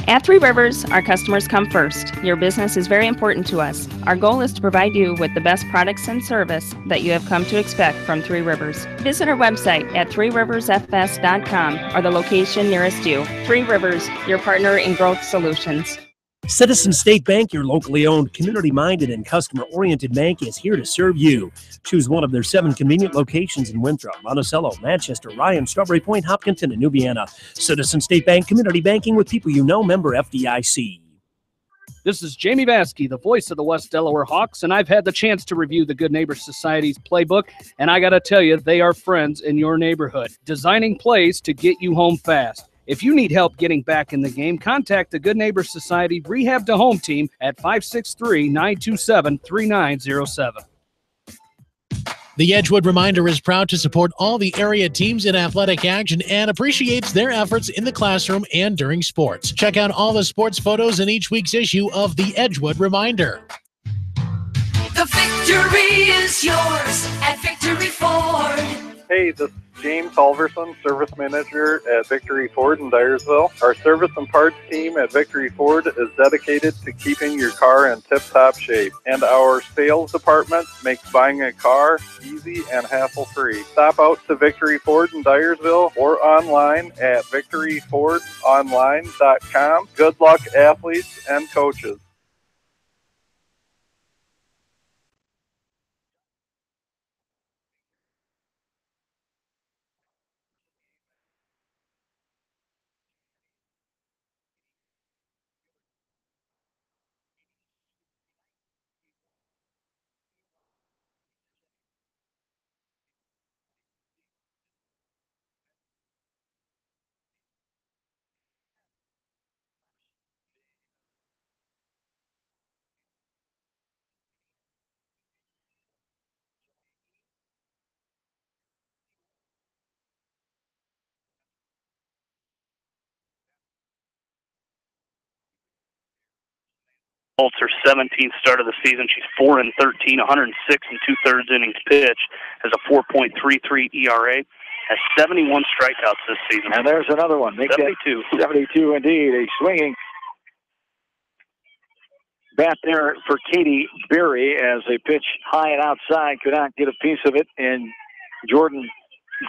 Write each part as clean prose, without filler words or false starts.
At Three Rivers, our customers come first. Your business is very important to us. Our goal is to provide you with the best products and service that you have come to expect from Three Rivers. Visit our website at threeriversfs.com or the location nearest you. Three Rivers, your partner in growth solutions. Citizen State Bank, your locally owned, community-minded, and customer-oriented bank, is here to serve you. Choose one of their 7 convenient locations in Winthrop, Monticello, Manchester, Ryan, Strawberry Point, Hopkinton, and New Vienna. Citizen State Bank, community banking with people you know, member FDIC. This is Jamie Baskey, the voice of the West Delaware Hawks, and I've had the chance to review the Good Neighbor Society's playbook, and I got to tell you, they are friends in your neighborhood, designing plays to get you home fast. If you need help getting back in the game, contact the Good Neighbor Society Rehab to Home team at 563-927-3907. The Edgewood Reminder is proud to support all the area teams in athletic action and appreciates their efforts in the classroom and during sports. Check out all the sports photos in each week's issue of the Edgewood Reminder. The victory is yours at Victory Ford. Hey, this is James Halverson, Service Manager at Victory Ford in Dyersville. Our service and parts team at Victory Ford is dedicated to keeping your car in tip-top shape. And our sales department makes buying a car easy and hassle-free. Stop out to Victory Ford in Dyersville or online at victoryfordonline.com. Good luck, athletes and coaches. Holtz, her 17th start of the season. She's 4-13, 106 and 2/3 innings pitched, has a 4.33 ERA, has 71 strikeouts this season. And there's another one. Make 72. 72 indeed. A swinging bat there for Katie Berry as they pitch high and outside. Could not get a piece of it. And Jordan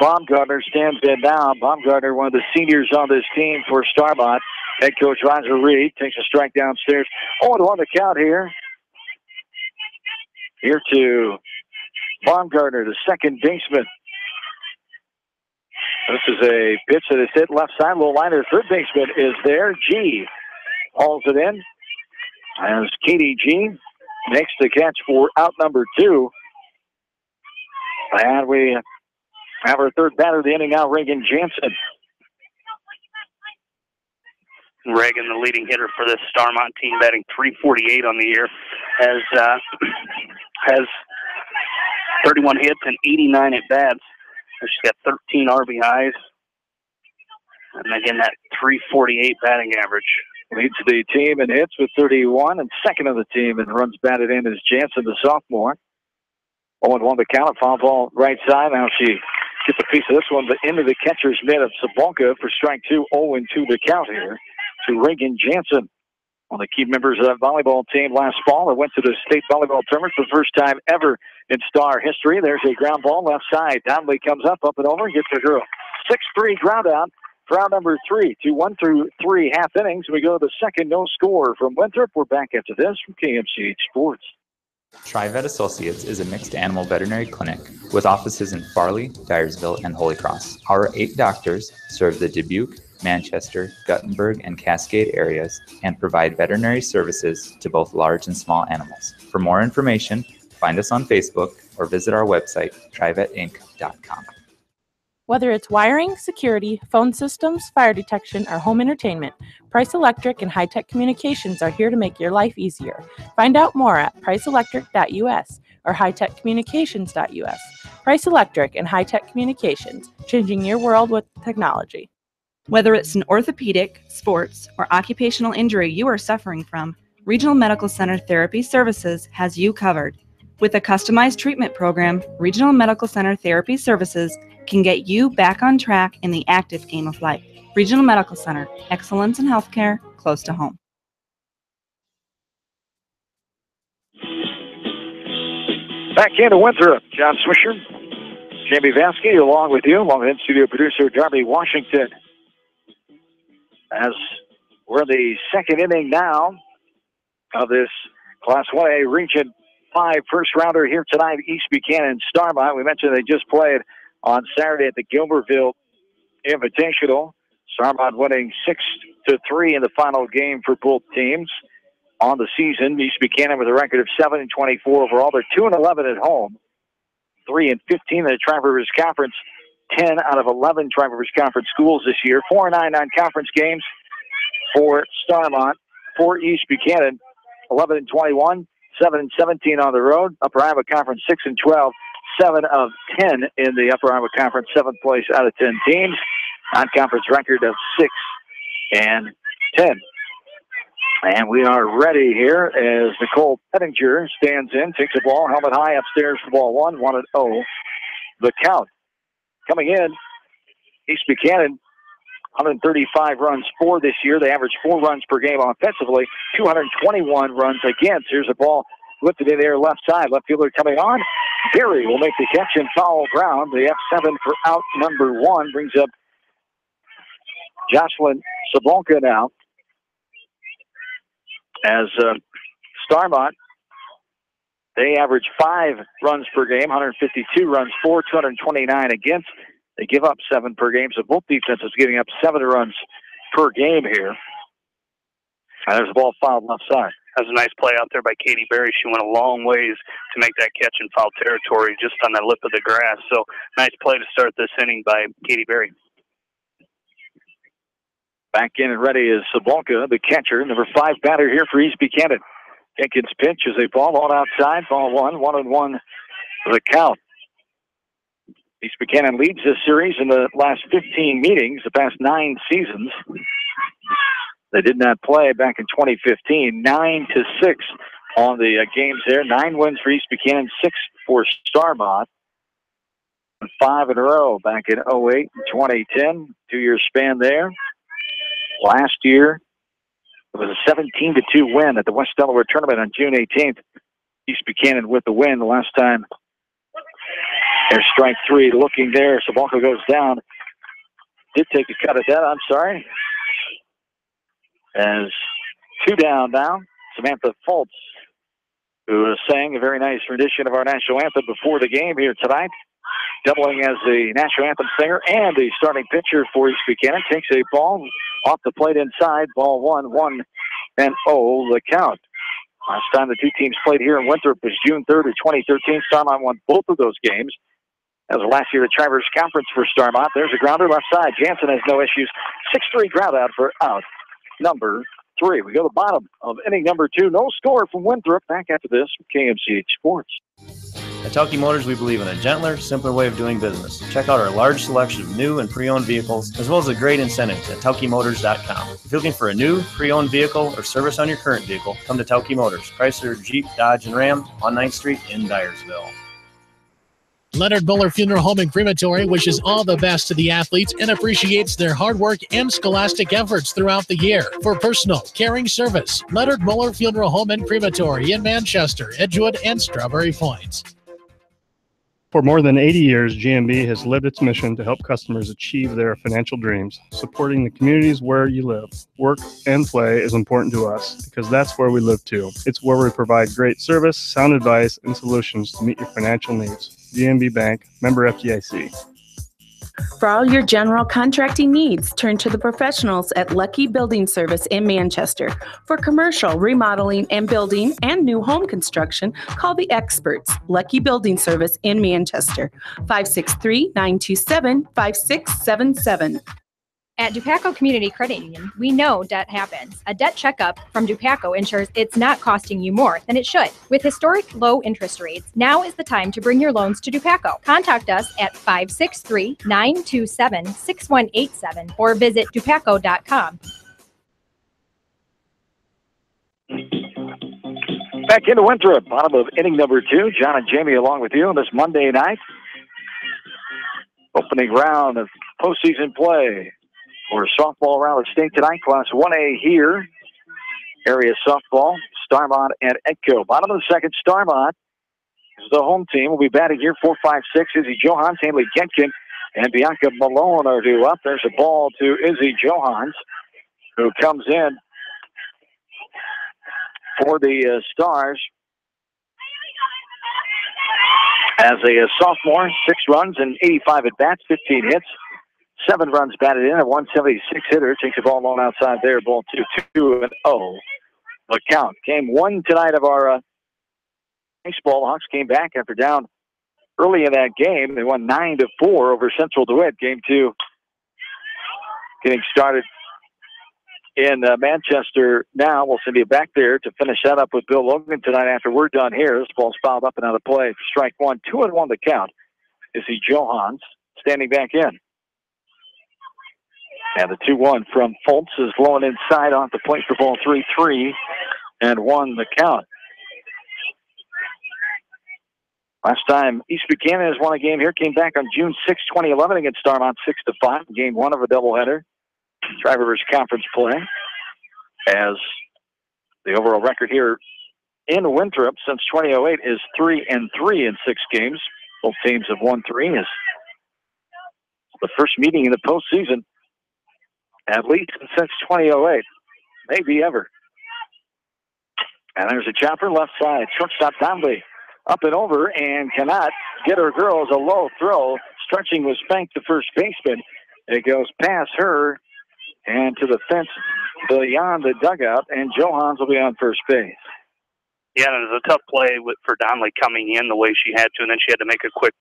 Baumgartner stands in now. Baumgartner, one of the seniors on this team for Starmont. Head coach Roger Reed takes a strike downstairs. 0-1 the count here. Here to Baumgartner, the second baseman. This is a pitch that is hit left side. Low liner, third baseman is there. G hauls it in as Katie G makes the catch for out number 2. And we have our third batter of the inning now, Reagan Jansen. Reagan, the leading hitter for this Starmont team, batting .348 on the year, has 31 hits and 89 at bats. She's got 13 RBIs, and again that .348 batting average. Leads the team in hits with 31, and second of the team in runs batted in is Jansen, the sophomore. 0-1 the count. A foul ball right side. Now she gets a piece of this one, but into the catcher's mitt of Sabonka for strike 2. 0-2 the count here to Reagan Jansen. One of the key members of that volleyball team last fall that went to the state volleyball tournament for the first time ever in Star history. There's a ground ball left side. Donnelly comes up and over, and gets a girl. 6-3 ground out for round number 3. 1 through 3 half innings. We go to the second no score from Winthrop. We're back after this from KMCH Sports. TriVet Associates is a mixed animal veterinary clinic with offices in Farley, Dyersville, and Holy Cross. Our 8 doctors serve the Dubuque, Manchester, Guttenberg, and Cascade areas and provide veterinary services to both large and small animals. For more information, find us on Facebook or visit our website, trivetinc.com. Whether it's wiring, security, phone systems, fire detection, or home entertainment, Price Electric and High Tech Communications are here to make your life easier. Find out more at priceelectric.us or hightechcommunications.us. Price Electric and High Tech Communications, changing your world with technology. Whether it's an orthopedic, sports, or occupational injury you are suffering from, Regional Medical Center Therapy Services has you covered. With a customized treatment program, Regional Medical Center Therapy Services can get you back on track in the active game of life. Regional Medical Center, excellence in healthcare, close to home. Back into Winthrop, John Swisher, Jamie Vasky, along with you, along with in-studio producer Darby Washington. As we're in the second inning now of this Class 1A Region 5 first-rounder here tonight, East Buchanan Starmont. We mentioned they just played on Saturday at the Gilbertville Invitational. Starmont winning 6-3 in the final game for both teams on the season. East Buchanan with a record of 7-24 overall. They're 2-11 at home, 3-15 in the Tri-Rivers Conference. 10 out of 11 Tri-Rivers Conference schools this year. 4-9 non-conference games for Starmont. For East Buchanan, 11-21, 7-17 on the road. Upper Iowa Conference 6-12, 7 of 10 in the Upper Iowa Conference, 7th place out of 10 teams. Non-conference record of 6-10. And we are ready here as Nicole Pettinger stands in, takes the ball, helmet high upstairs for ball 1, 1-0. The count. Coming in, East Buchanan, 135 runs for this year. They average 4 runs per game offensively, 221 runs against. Here's a ball lifted in the air left side. Left fielder coming on. Berry will make the catch and foul ground. The F7 for out number 1 brings up Jocelyn Sabonka now. As Starmont, they average 5 runs per game, 152 runs for, 229 against. They give up 7 per game, so both defenses giving up 7 runs per game here. And there's a ball fouled left side. That was a nice play out there by Katie Berry. She went a long ways to make that catch in foul territory just on the lip of the grass. So nice play to start this inning by Katie Berry. Back in and ready is Sabonka, the catcher, number 5 batter here for East Buchanan. Jenkins pitch as a ball on outside, ball 1-1 the count. East Buchanan leads this series in the last 15 meetings, the past 9 seasons. They did not play back in 2015, 9-6 on the games there. 9 wins for East Buchanan, 6 for Starmont. 5 in a row back in 08 and 2010, 2-year span there. Last year, it was a 17-2 win at the West Delaware Tournament on June 18th. East Buchanan with the win the last time. There's strike 3 looking there. Sabonka goes down. Did take a cut at that, I'm sorry. As 2 down now, Samantha Fultz, who sang a very nice rendition of our national anthem before the game here tonight, doubling as the national anthem singer and the starting pitcher for East Buchanan, takes a ball off the plate inside, ball 1-1-0 the count. Last time the two teams played here in Winthrop was June 3rd of 2013. Starmont won both of those games. That was last year at Tri-Rivers Conference for Starmont. There's a grounder left side. Jansen has no issues. 6-3 ground out for out number 3. We go to the bottom of inning number 2. No score from Winthrop. Back after this from KMCH Sports. At Telke Motors, we believe in a gentler, simpler way of doing business. Check out our large selection of new and pre-owned vehicles, as well as a great incentives at TelkeMotors.com. If you're looking for a new, pre-owned vehicle or service on your current vehicle, come to Telke Motors. Chrysler, Jeep, Dodge, and Ram on 9th Street in Dyersville. Leonard Muller Funeral Home and Crematory wishes all the best to the athletes and appreciates their hard work and scholastic efforts throughout the year. For personal, caring service, Leonard Muller Funeral Home and Crematory in Manchester, Edgewood, and Strawberry Point. For more than 80 years, GMB has lived its mission to help customers achieve their financial dreams. Supporting the communities where you live, work, and play is important to us because that's where we live too. It's where we provide great service, sound advice, and solutions to meet your financial needs. GMB Bank, member FDIC. For all your general contracting needs, turn to the professionals at Lucky Building Service in Manchester. For commercial, remodeling, and building and new home construction, call the experts, Lucky Building Service in Manchester, 563-927-5677. At Dupaco Community Credit Union, we know debt happens. A debt checkup from Dupaco ensures it's not costing you more than it should. With historic low interest rates, now is the time to bring your loans to Dupaco. Contact us at 563-927-6187 or visit dupaco.com. Back into Winthrop, bottom of inning number 2. John and Jamie along with you on this Monday night. Opening round of postseason play for softball around the state tonight. Class 1A here. Area softball, Starmont and Edco. Bottom of the second, Starmont is the home team. Will be batting here 4-5-6. Izzy Johans, Haley Genkin, and Bianca Malone are due up. There's a ball to Izzy Johans, who comes in for the Stars as a sophomore. 6 runs and 85 at-bats, 15 hits. 7 runs batted in, a 176 hitter. Takes the ball long outside there. Ball 2-2-0. The count. Game 1 tonight of our baseball. The Hawks came back after down early in that game. They won 9-4 over Central DeWitt. Game 2 getting started in Manchester now. We'll send you back there to finish that up with Bill Logan tonight after we're done here. This ball's fouled up and out of play. Strike 1, 2-1 the count. Izzy Johans standing back in. And the 2-1 from Fultz is blowing inside off the plate for ball 3-1 the count. Last time East Buchanan has won a game here, came back on June 6, 2011 against Starmont 6-5. Game 1 of a doubleheader. Tri-Rivers Conference play. As the overall record here in Winthrop since 2008 is 3-3 in 6 games. Both teams have won 3. Is the first meeting in the postseason at least since 2008, maybe ever. And there's a chopper left side. Shortstop Donnelly up and over and cannot get her girls. A low throw. Stretching was spanked the first baseman. It goes past her and to the fence beyond the dugout, and Johans will be on first base. Yeah, and it was a tough play for Donnelly coming in the way she had to, and then she had to make a quick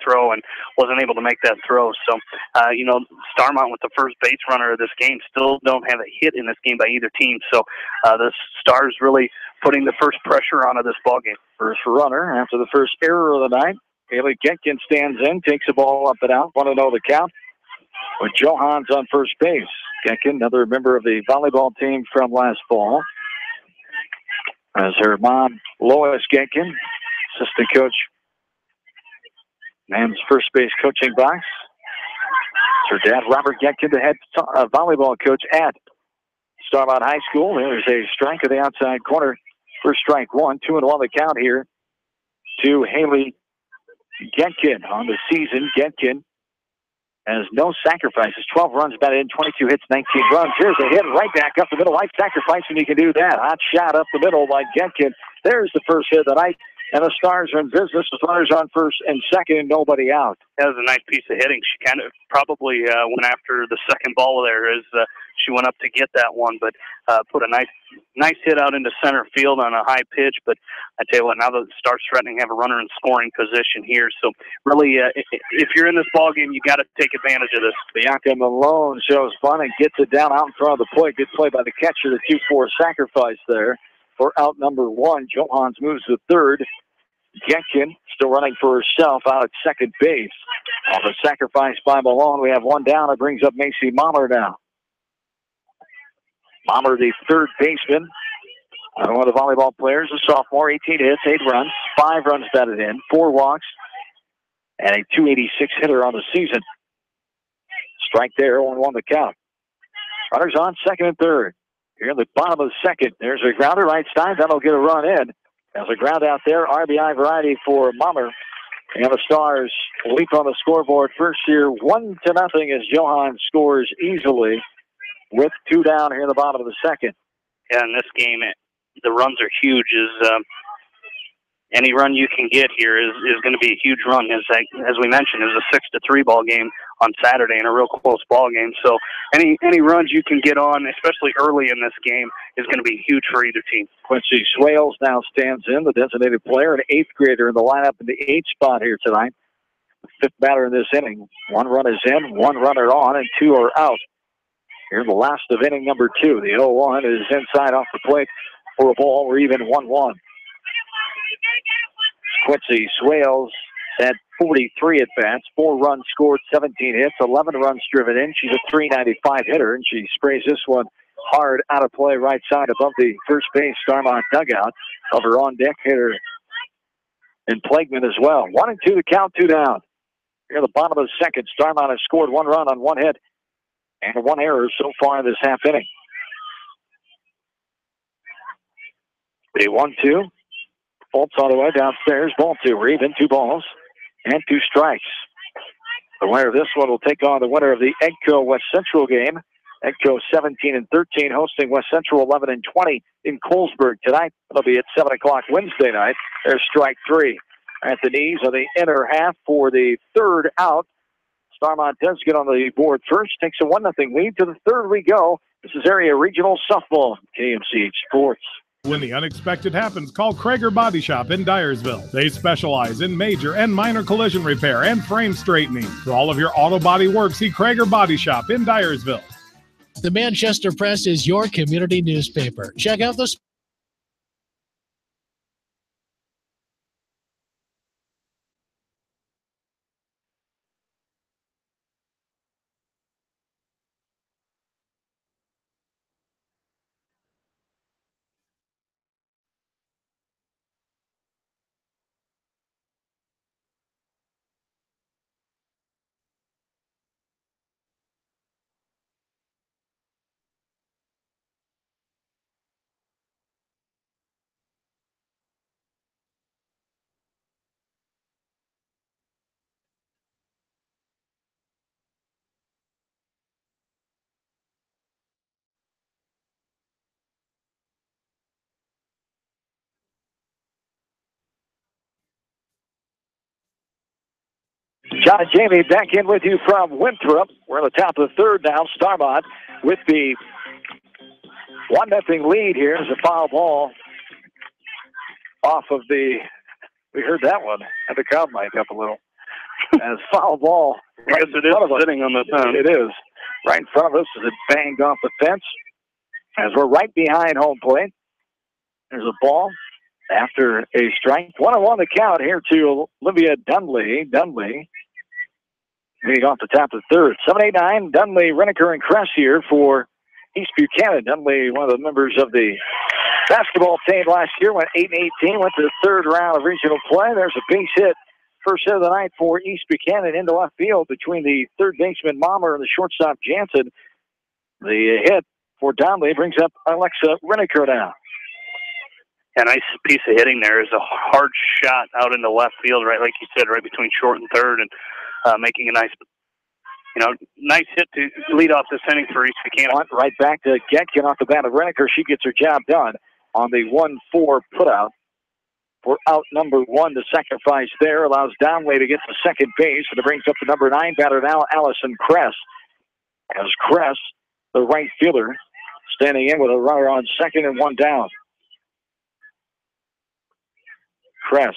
throw and wasn't able to make that throw. So, Starmont with the first base runner of this game still don't have a hit in this game by either team. So the Stars really putting the first pressure onto this ballgame. First runner after the first error of the night. Haley Genkin stands in, takes the ball up and out. 1-0 the count with Johans on first base. Genkin, another member of the volleyball team from last fall. As her mom, Lois Genkin, assistant coach, man's first base coaching box. It's her dad, Robert Genkin, the head volleyball coach at Starmont High School. There's a strike of the outside corner. First strike 1, 2-1 the count here to Haley Genkin on the season. Genkin has no sacrifices. 12 runs batted in, 22 hits, 19 runs. Here's a hit right back up the middle. Why sacrifice when you can do that? Hot shot up the middle by Genkin. There's the first hit of the night. And the Stars are in business. The Stars on first and second and nobody out. That was a nice piece of hitting. She kind of probably went after the second ball there as she went up to get that one, but put a nice hit out into center field on a high pitch. But I tell you what, now the Stars threatening to have a runner in scoring position here. So really, if you're in this ball game, you got to take advantage of this. Bianca Malone shows fun and gets it down out in front of the plate. Good play by the catcher. The 2-4 sacrifice there for out number 1. Johans moves to third. Genkin still running for herself out at second base. On the sacrifice by Malone, we have one down. It brings up Macy Mommer now. Mommer, the third baseman, one of the volleyball players, a sophomore, 18 hits, 8 runs, 5 runs batted in, 4 walks, and a 286 hitter on the season. Strike there, 0-1 the count. Runners on second and third. Here in the bottom of the second, there's a grounder right side. That'll get a run in. There's a ground out there. RBI variety for Mummer. And the Stars leap on the scoreboard first here, 1-0 as Johan scores easily with 2 down here in the bottom of the second. Yeah, in this game, the runs are huge. Any run you can get here is going to be a huge run. As we mentioned, it was a 6-3 ball game on Saturday and a real close ball game. So any runs you can get on, especially early in this game, is going to be huge for either team. Quincy Swales now stands in, the designated player, an 8th grader in the lineup in the 8th spot here tonight. 5th batter in this inning. 1 run is in, 1 runner on, and 2 are out. Here's the last of inning number 2. The 0-1 is inside off the plate for a ball. We're even 1-1. Quincy Swales had 43 at-bats, 4 runs scored, 17 hits, 11 runs driven in. She's a 395 hitter, and she sprays this one hard out of play right side above the first base Starmont dugout of her on-deck hitter and Plagueman as well. 1-2 the count, 2 down. Here at the bottom of the second, Starmont has scored 1 run on 1 hit and 1 error so far in this half inning. The 1-2. Fultz on the way downstairs. Ball 2. We're even. 2 balls and 2 strikes. The winner of this one will take on the winner of the Egco West Central game. Egco 17-13 hosting West Central 11-20 in Colesburg tonight. It'll be at 7 o'clock Wednesday night. There's strike 3 at the knees of the inner half for the 3rd out. Starmont does get on the board first. Takes a 1-0 lead. To the 3rd we go. This is Area Regional Softball. KMCH Sports. When the unexpected happens, call Krager Body Shop in Dyersville. They specialize in major and minor collision repair and frame straightening. For all of your auto body work, see Krager Body Shop in Dyersville. The Manchester Press is your community newspaper. Check out the John and Jamie back in with you from Winthrop. We're on the top of the 3rd now. Starmont with the 1-0 lead here. There's a foul ball off of the, we heard that one. Had the crowd mic up a little. As foul ball. I guess it is sitting on the fence. It is. Right in front of us as it banged off the fence. As we're right behind home plate. There's a ball after a strike. 1-1 the count here to Olivia Dunley. Dunley leading off the top of the 3rd. 7-8-9, Dunley, Reneker, and Kress here for East Buchanan. Dunley, one of the members of the basketball team last year, went 8-18, went to the 3rd round of regional play. There's a base hit, first hit of the night for East Buchanan into left field between the 3rd baseman Mommer and the shortstop Jansen. The hit for Dunley brings up Alexa Reneker now. A nice piece of hitting there. Is a hard shot out into left field, right, like you said, right between short and 3rd, and making a nice hit to lead off this inning for East Buchanan. Right back to Getkin off the bat of Reneker. She gets her job done on the 1-4 putout for out number 1. The sacrifice there allows Downway to get to second base, and it brings up the number 9 batter now, Allison Kress. As Kress, the right fielder, standing in with a runner on second and 1 down. Kress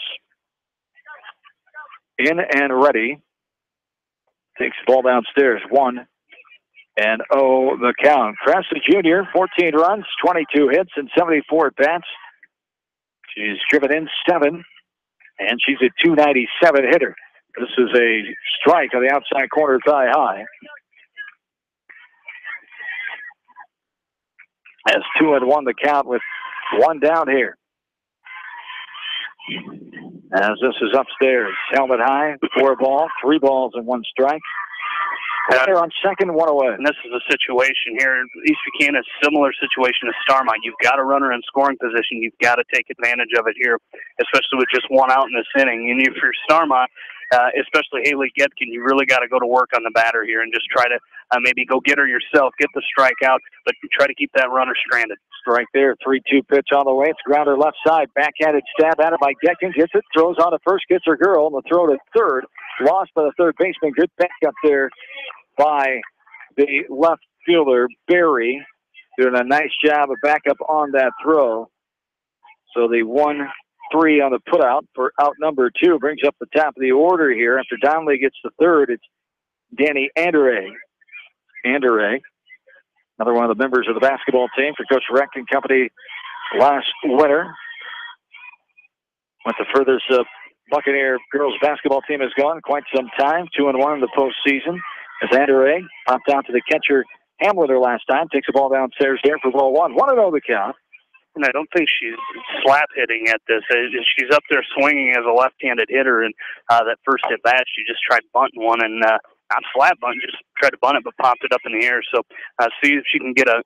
in and ready. Takes the ball downstairs. 1-0 the count. Kress, a junior, 14 runs, 22 hits, and 74 at-bats. She's driven in 7, and she's a 297 hitter. This is a strike on the outside corner, thigh high. As 2-1 the count with 1 down here. As this is upstairs, helmet high, 4 ball, 3 balls and 1 strike. They're on second, 1 away. And this is a situation here. East Buchanan is a similar situation to Starmont. You've got a runner in scoring position. You've got to take advantage of it here, especially with just 1 out in this inning. And if you're Starmont, especially Haley Getkin, you really got to go to work on the batter here and just try to maybe go get her yourself, get the strikeout, but try to keep that runner stranded. Strike there, 3-2 pitch on the way. It's grounder left side, backhanded stab at it by Getkin. Gets it, throws on the first, gets her girl, and the throw to third. Lost by the third baseman. Good back up there by the left fielder, Barry, doing a nice job of backup on that throw. So the 1-3 on the putout for out number 2 brings up the top of the order here. After Donnelly gets the third, it's Danny Anderay. Anderay, another one of the members of the basketball team for Coach Reck and company last winter. Went the furthest Buccaneer girls basketball team has gone quite some time, 2-1 in the postseason. As Anderay popped out to the catcher Hamliner last time, takes the ball downstairs there for ball 1. 1-0 the count. And I don't think she's slap hitting at this. She's up there swinging as a left-handed hitter, and that first at bat, she just tried bunting one, and not slap bunting, just tried to bunt it, but popped it up in the air. So see if she can get a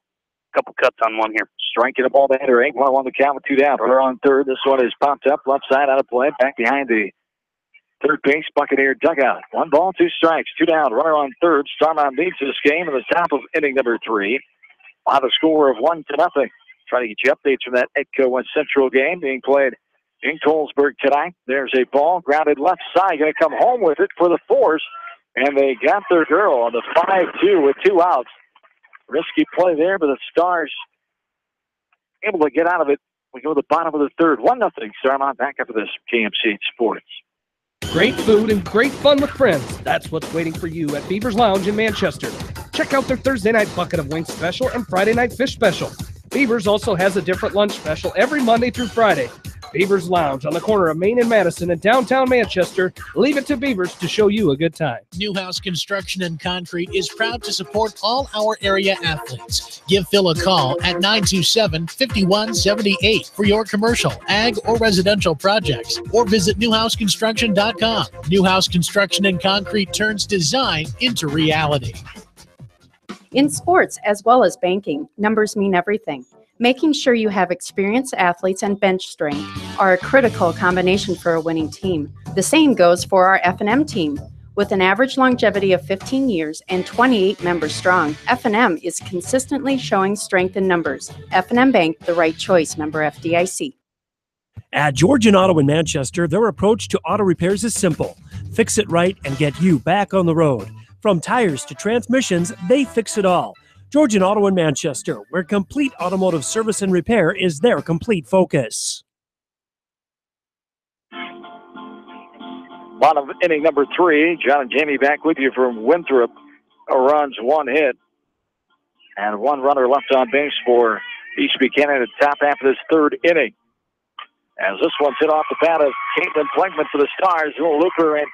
couple cuts on one here. Striking the ball to Anderay. 1-1 the count with 2 down. Runner on third. This one is popped up left side out of play, back behind the third base Buccaneer dugout. 1 ball, 2 strikes, 2 down. Runner on third. Starmont leads this game in the top of inning number 3. By the score of 1-0. Trying to get you updates from that Edco West Central game being played in Colesburg tonight. There's a ball grounded left side. Going to come home with it for the force. And they got their girl on the 5-2 with 2 outs. Risky play there, but the Stars able to get out of it. We go to the bottom of the third. 1-0. Starmont back up to this KMC Sports. Great food and great fun with friends. That's what's waiting for you at Beaver's Lounge in Manchester. Check out their Thursday night bucket of wings special and Friday night fish special. Beaver's also has a different lunch special every Monday through Friday. Beaver's Lounge on the corner of Main and Madison in downtown Manchester. Leave it to Beaver's to show you a good time. Newhouse Construction and Concrete is proud to support all our area athletes. Give Phil a call at 927-5178 for your commercial, ag, or residential projects, or visit newhouseconstruction.com. Newhouse Construction and Concrete turns design into reality. In sports, as well as banking, numbers mean everything. Making sure you have experienced athletes and bench strength are a critical combination for a winning team. The same goes for our F&M team. With an average longevity of 15 years and 28 members strong, F&M is consistently showing strength in numbers. F&M Bank, the right choice, member FDIC. At Georgian Auto in Manchester, their approach to auto repairs is simple. Fix it right and get you back on the road. From tires to transmissions, they fix it all. Georgian Auto in Manchester, where complete automotive service and repair is their complete focus. Bottom of inning number 3. John and Jamie back with you from Winthrop. Runs 1 hit. And 1 runner left on base for East Buchanan at the top half of this 3rd inning. As this one's hit off the bat of Caitlin Plekman for the Stars. Little looper, and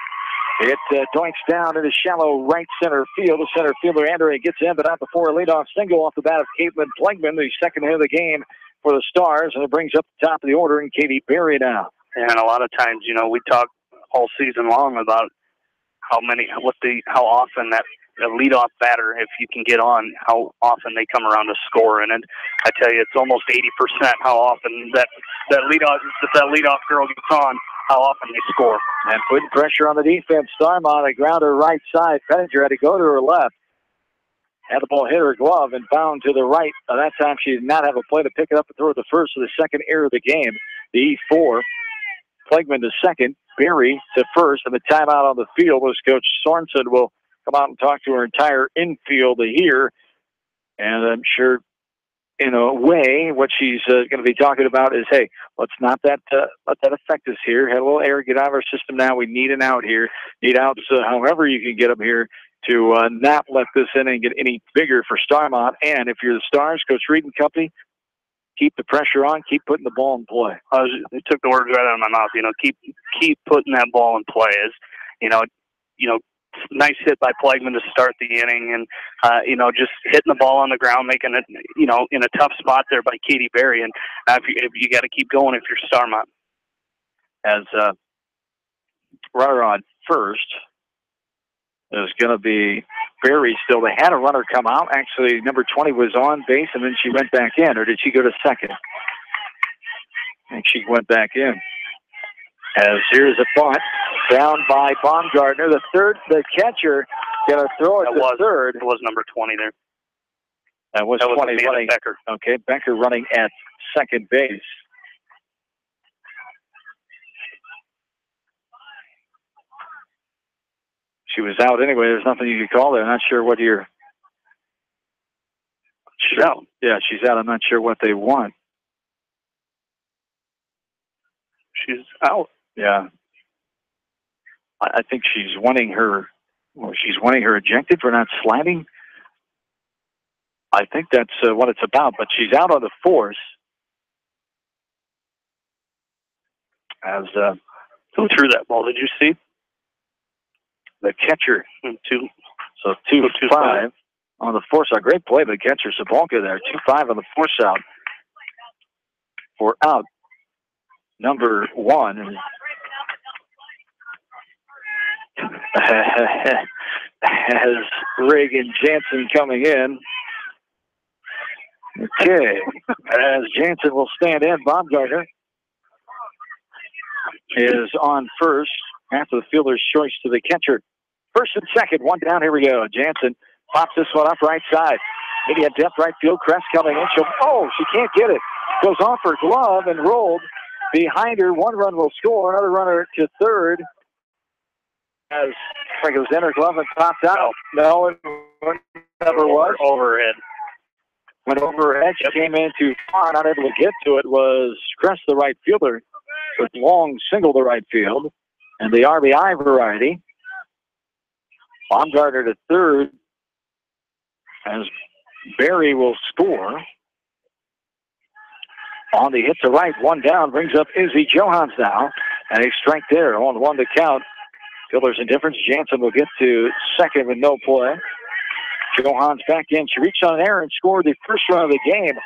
it doinks down into shallow right center field. The center fielder, Andre, gets in, but not before a leadoff single off the bat of Caitlin Plekman, the second hit of the game for the Stars, and it brings up the top of the order in Katie Berry now. And a lot of times, we talk all season long about how often that leadoff batter, if you can get on, how often they come around to score. And I tell you, it's almost 80% how often that leadoff girl gets on, how often they score. And putting pressure on the defense, Starmont, a grounder right side. Pettinger had to go to her left. Had the ball hit her glove and bound to the right. By that time, she did not have a play to pick it up and throw it the first of the second error of the game. The E4. Plekman to second. Berry to first. And the timeout on the field was Coach Sorensen will come out and talk to her entire infield here. And I'm sure, in a way, what she's going to be talking about is, hey, let's not let that affect us here. Had a little air, get out of our system now. We need an out here. Need outs however you can get them here to not let this inning get any bigger for Starmont. And if you're the Stars, Coach Reed and company, keep the pressure on, keep putting the ball in play. They took the words right out of my mouth. Keep putting that ball in play. Nice hit by Plekman to start the inning, and just hitting the ball on the ground, making it in a tough spot there by Katie Berry. And if you got to keep going if you're Starmont. As runner on first is going to be Berry still. They had a runner come out. Actually, number 20 was on base, and then she went back in. Or did she go to second? I think she went back in. As here's a bunt down by Baumgartner. The catcher going to throw it to third. It was number 20 there. That was 20 running. Becker. Okay, Becker running at second base. She was out anyway. There's nothing you could call there. I'm not sure what you're... She's out. Yeah, she's out. I'm not sure what they want. She's out. Yeah. I think she's wanting her... Well, she's wanting her ejected for not sliding. I think that's what it's about, but she's out on the force. As who threw that ball? Did you see? The catcher. 2. So 2-5 on the force out. Great play by the catcher, Sabolka there. 2-5 on the force out for out number 1. As Reagan Jansen coming in. Okay. As Jansen will stand in, Baumgartner is on first after the fielder's choice to the catcher. First and second, one down. Here we go. Jansen pops this one up right side. Maybe a depth right field. Crest coming in. She can't get it. Goes off her glove and rolled behind her. One run will score. Another runner to third. As it was in her glove and popped out. No, it never was. Overhead. Went overhead. She came in too far. Not able to get to it. Was Crest the right fielder. With long single to right field. And the RBI variety. Baumgartner to third. As Berry will score. On the hit to right. One down. Brings up Izzy Johans now. And a strike there on 1 to count. Fielder's indifference. Jansen will get to second with no play. Johans back in. She reached on an error and scored the first run of the game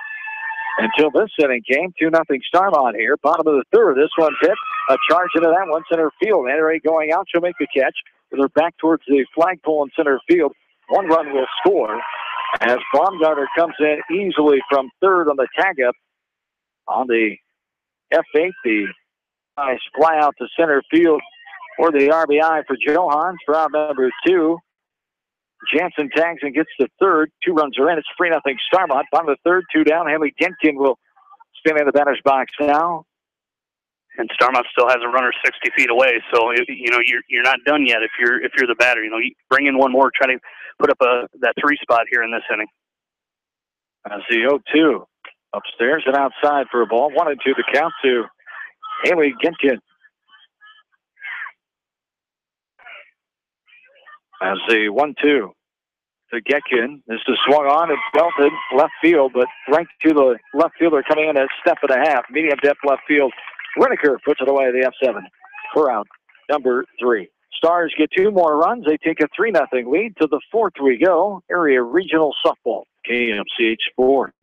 until this inning came. 2-0 Starmont here. Bottom of the third. This one's hit. A charge into that one. Center field. Anderay going out. She'll make the catch with her back towards the flagpole in center field. 1 run will score as Baumgartner comes in easily from third on the tag up on the F8. The nice fly out to center field. For the RBI for Johans for out number 2. Jansen tags and gets to third. 2 runs are in. It's 3-0 Starmont. Bottom of the third, 2 down. Haley Genkin will stand in the batter's box now. And Starmont still has a runner 60 feet away, so you're not done yet. If you're the batter, you bring in one more, try to put up that 3 spot here in this inning. As the 0-2 upstairs and outside for a ball. 1-2 the count to Haley Genkin. As the 1-2 to Getkin. This is swung on and belted left field, but right to the left fielder coming in at step and a half. Medium depth left field. Winokur puts it away, the F7. For out number 3. Stars get 2 more runs. They take a 3-0 lead. To the 4th we go. Area Regional Softball. KMCH Sports.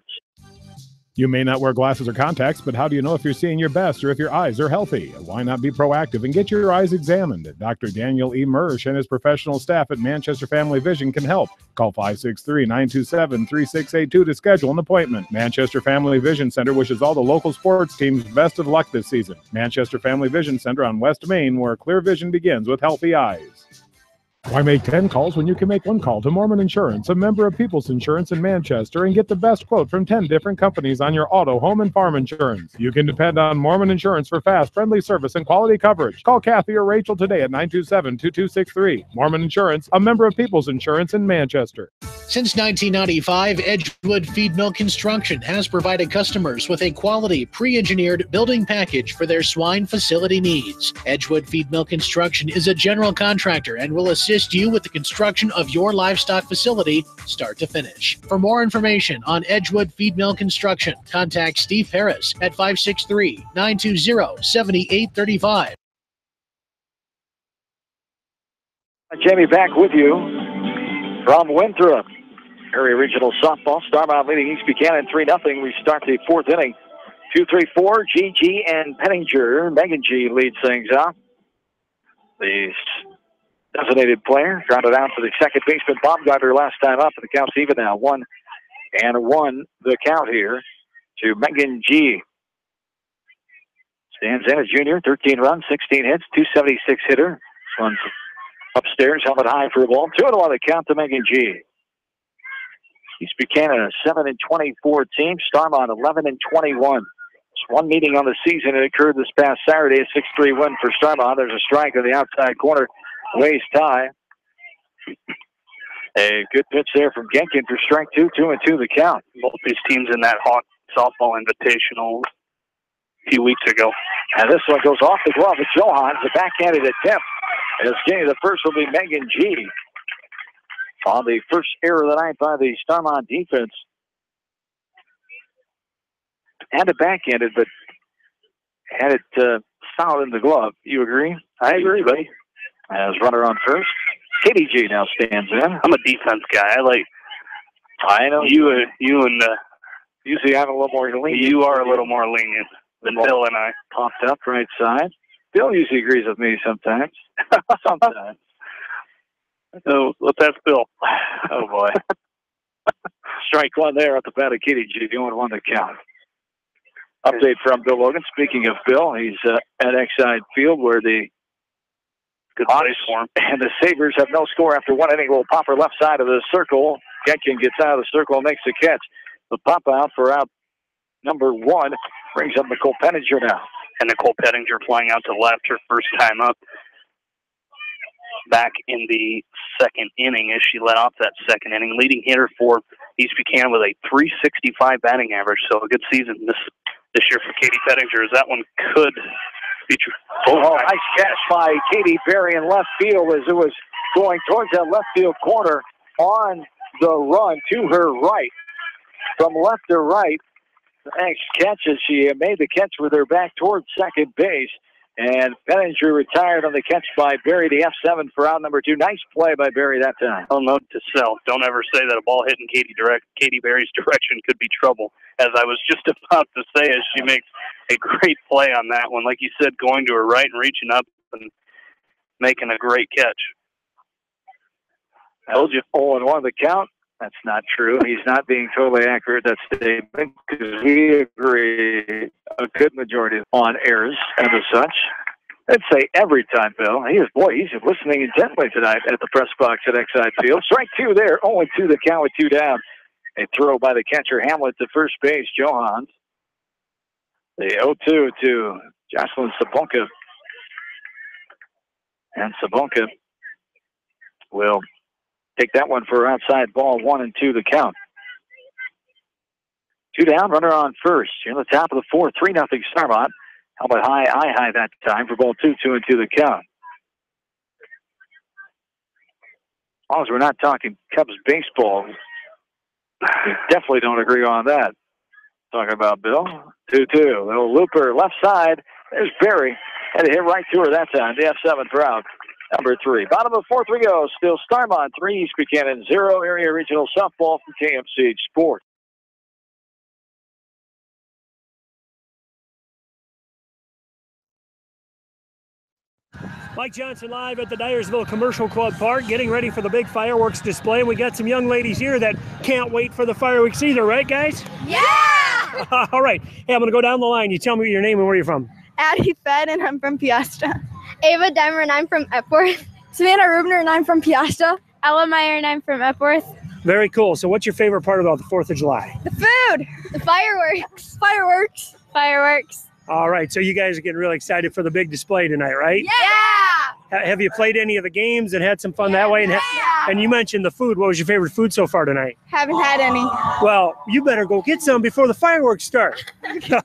You may not wear glasses or contacts, but how do you know if you're seeing your best or if your eyes are healthy? Why not be proactive and get your eyes examined? Dr. Daniel E. Mersch and his professional staff at Manchester Family Vision can help. Call 563-927-3682 to schedule an appointment. Manchester Family Vision Center wishes all the local sports teams best of luck this season. Manchester Family Vision Center on West Main, where clear vision begins with healthy eyes. Why make 10 calls when you can make 1 call to Mormon Insurance, a member of People's Insurance in Manchester, and get the best quote from 10 different companies on your auto, home, and farm insurance? You can depend on Mormon Insurance for fast, friendly service and quality coverage. Call Kathy or Rachel today at 927-2263. Mormon Insurance, a member of People's Insurance in Manchester. Since 1995, Edgewood Feed Mill Construction has provided customers with a quality, pre-engineered building package for their swine facility needs. Edgewood Feed Mill Construction is a general contractor and will assist you with the construction of your livestock facility, start to finish. For more information on Edgewood Feed Mill Construction, contact Steve Harris at 563-920-7835. Jamie back with you from Winthrop. Area Regional Softball. Starmont leading East Buchanan 3-0. We start the 4th inning. 2-3-4. GG and Pettinger. Megan G leads things off. The designated player grounded out to the second baseman, Baumgartner, last time up, and the count's even now. 1-1 the count here to Megan G. Stands in a junior, 13 runs, 16 hits, 276 hitter. This one's upstairs, helmet high for a ball. 2-1 the count to Megan G. East Buchanan, a 7-24 team. Starmont, 11-21. Just one meeting on the season. It occurred this past Saturday, a 6-3 win for Starmont. There's a strike in the outside corner. Ways tie. A good pitch there from Genkin for strike 2, 2-2 the count. Both these teams in that Hawk softball invitational a few weeks ago. And this one goes off the glove of Johans, the backhanded attempt. As getting the first will be Megan G. On the first error of the night by the Starmont defense. Had it backhanded, but had it solid in the glove. You agree? I agree, buddy. As runner on first, Katie G now stands in. I'm a defense guy. I know you and usually I'm a little more lenient. You are a little more lenient than Bill and I. Popped up right side. Bill usually agrees with me sometimes. Sometimes. So let's ask Bill. Oh boy. Strike one there at the bat of Katie G. The only one to count. Update from Bill Logan. Speaking of Bill, he's at Exide Field where the good place for him. And the Sabres have no score after one inning. Will pop her left side of the circle. Genkin gets out of the circle and makes the catch. The pop out for out number 1 brings up Nicole Pettinger now. And Nicole Pettinger flying out to left, her first time up back in the second inning as she led off that second inning. Leading hitter for East Buchanan with a .365 batting average, so a good season this year for Katie Pettinger, as that one could be true. Oh, nice catch by Katie Berry in left field as it was going towards that left field corner on the run to her right. From left to right, next catch as she made the catch with her back towards second base. And Pettinger retired on the catch by Berry, the F7 for out number 2. Nice play by Berry that time. I'll note to self, don't ever say that a ball hitting Katie Berry's direction could be trouble, as I was just about to say as she makes a great play on that one. Like you said, going to her right and reaching up and making a great catch. I told you. 0-1 the count. That's not true. He's not being totally accurate, that statement, because we agree a good majority on errors and as such. I'd say every time, Bill. He's listening intently tonight at the press box at Exide Field. Strike 2 there, 0-2 the count with 2 down. A throw by the catcher Hamlet to first base, Johans. The 0-2 to Jocelyn Sabonka. And Sabonka will take that one for outside ball, 1-2 the count. 2 down, runner on first. Here in the top of the 4th, 3-0 Starmont. How about high that time for ball 2, 2-2 the count. As long as we're not talking Cubs baseball, we definitely don't agree on that. Talking about Bill. 2-2. Little looper left side. There's Berry. Had to hit right to her that time. The F7 for out. Number 3. Bottom of the 4th we go. Still Starmont 3, East Buchanan 0. Area Regional Softball from KMCH Sports. Mike Johnson live at the Dyersville Commercial Club Park, getting ready for the big fireworks display. We got some young ladies here that can't wait for the fireworks either, right, guys? Yeah! All right. Hey, I'm going to go down the line. You tell me your name and where you're from. Addie Fed, and I'm from Piasta. Ava Dimer, and I'm from Epworth. Savannah Rubner, and I'm from Piasta. Ella Meyer, and I'm from Epworth. Very cool. So what's your favorite part about the 4th of July? The food! The fireworks! Fireworks! Fireworks! All right. So you guys are getting really excited for the big display tonight, right? Yeah! Have you played any of the games and had some fun that way? And you mentioned the food. What was your favorite food so far tonight? Haven't had any. Well, you better go get some before the fireworks start.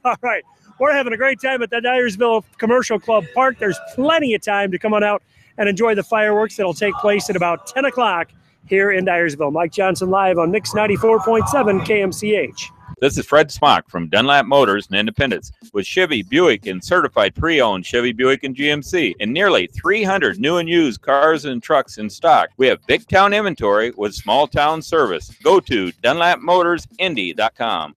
All right. We're having a great time at the Dyersville Commercial Club Park. There's plenty of time to come on out and enjoy the fireworks that'll take place at about 10 o'clock here in Dyersville. Mike Johnson live on Mix 94.7 KMCH. This is Fred Smock from Dunlap Motors and Independence with Chevy, Buick, and certified pre-owned Chevy, Buick, and GMC, and nearly 300 new and used cars and trucks in stock. We have big town inventory with small town service. Go to DunlapMotorsIndy.com.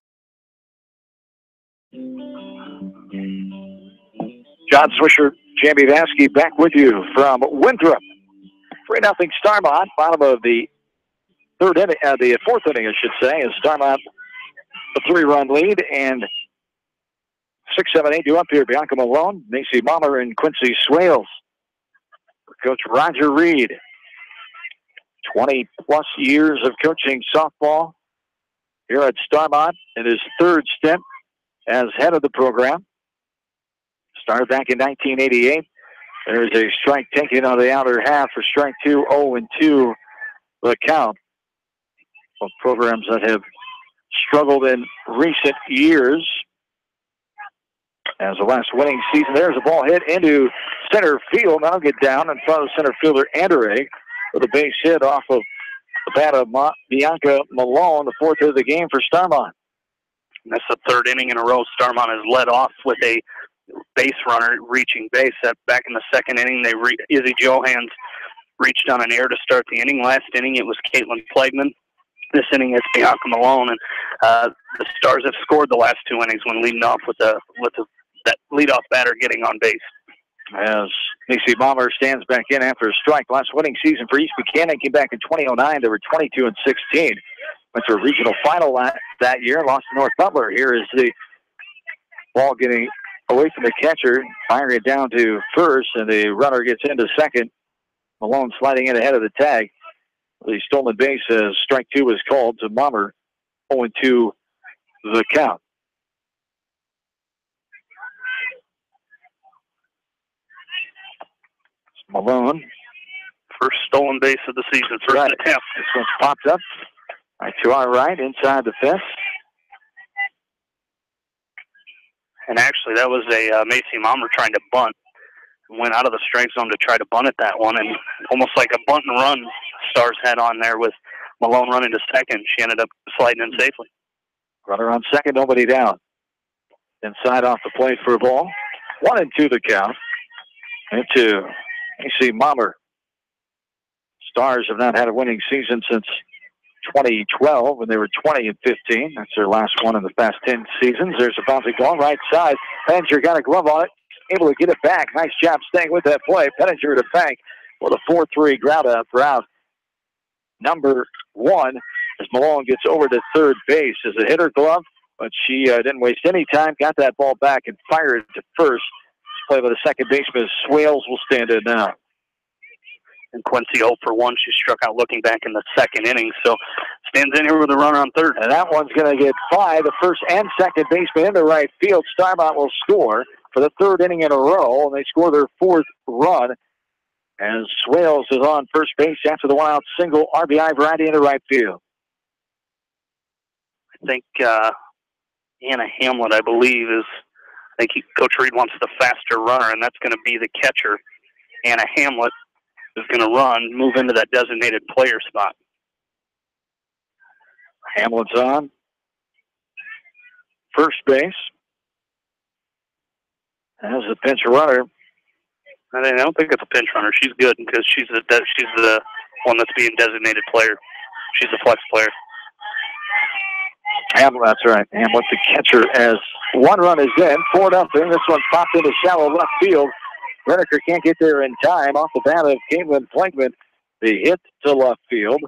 John Swisher Jamie Vasky back with you from Winthrop. 3-0 Starmont, bottom of the fourth inning, I should say, is Starmont a 3-run lead, and 6, 7, 8 due up here. Bianca Malone, Macy Mommer, and Quincy Swales. Coach Roger Reed, 20-plus years of coaching softball here at Starmont in his third stint as head of the program. Started back in 1988. There's a strike taken on the outer half for strike 2, 0-2 the count. Both programs that have struggled in recent years. As the last winning season, there's a ball hit into center field. Now get down in front of center fielder Anderegg with a base hit off of the bat of Bianca Malone, the fourth hit of the game for Starmont. That's the third inning in a row. Starmont has led off with a base runner reaching base. Back in the second inning, Izzy Johans reached on an error to start the inning. Last inning, it was Caitlin Plagman. This inning, it's Bianca Malone, and the Stars have scored the last 2 innings when leading off with that leadoff batter getting on base. As Macy Mommer stands back in after a strike. Last winning season for East Buchanan came back in 2009. They were 22-16. Went to a regional final that year, lost to North Butler. Here is the ball getting away from the catcher, firing it down to first, and the runner gets into second. Malone sliding in ahead of the tag. The stolen base as strike 2 was called to Mommer, 0-2 the count. Malone. First stolen base of the season, first attempt. This one's popped up right to our right, inside the fence. And actually, that was a Macy Mommer trying to bunt. Went out of the strike zone to try to bunt at that one, and almost like a bunt and run Stars had on there with Malone running to second. She ended up sliding in safely. Runner on second, nobody down. Inside off the plate for a ball. 1-2 the count. Into Macy Mommer. Stars have not had a winning season since 2012 when they were 20-15. That's their last one in the past 10 seasons. There's a bouncing ball right side. Penninger got a glove on it, able to get it back. Nice job staying with that play. Penninger to bank with a 4-3 ground out for out number 1 as Malone gets over to third base as a hitter glove, but she didn't waste any time, got that ball back and fired to first. Play by the second baseman. Swales will stand in now. And Quincy 0 for 1. She struck out looking back in the second inning, so stands in here with a runner on third. And that one's going to get by the first and second baseman into right field. Starmont will score for the third inning in a row, and they score their fourth run. And Swales is on first base after the one-out single RBI variety into right field. I think Anna Hamlet, I believe, Coach Reed wants the faster runner, and that's going to be the catcher. Anna Hamlet is going to move into that designated player spot. Hamlet's on first base. As the pinch runner. I don't think it's a pinch runner. She's good because she's the one that's being designated player. She's a flex player. Hamlet, that's right. Hamlet, the catcher, as one run is in, 4-0. This one's popped into shallow left field. Redeker can't get there in time. Off the bat of Caitlin Plankman, the hit to left field.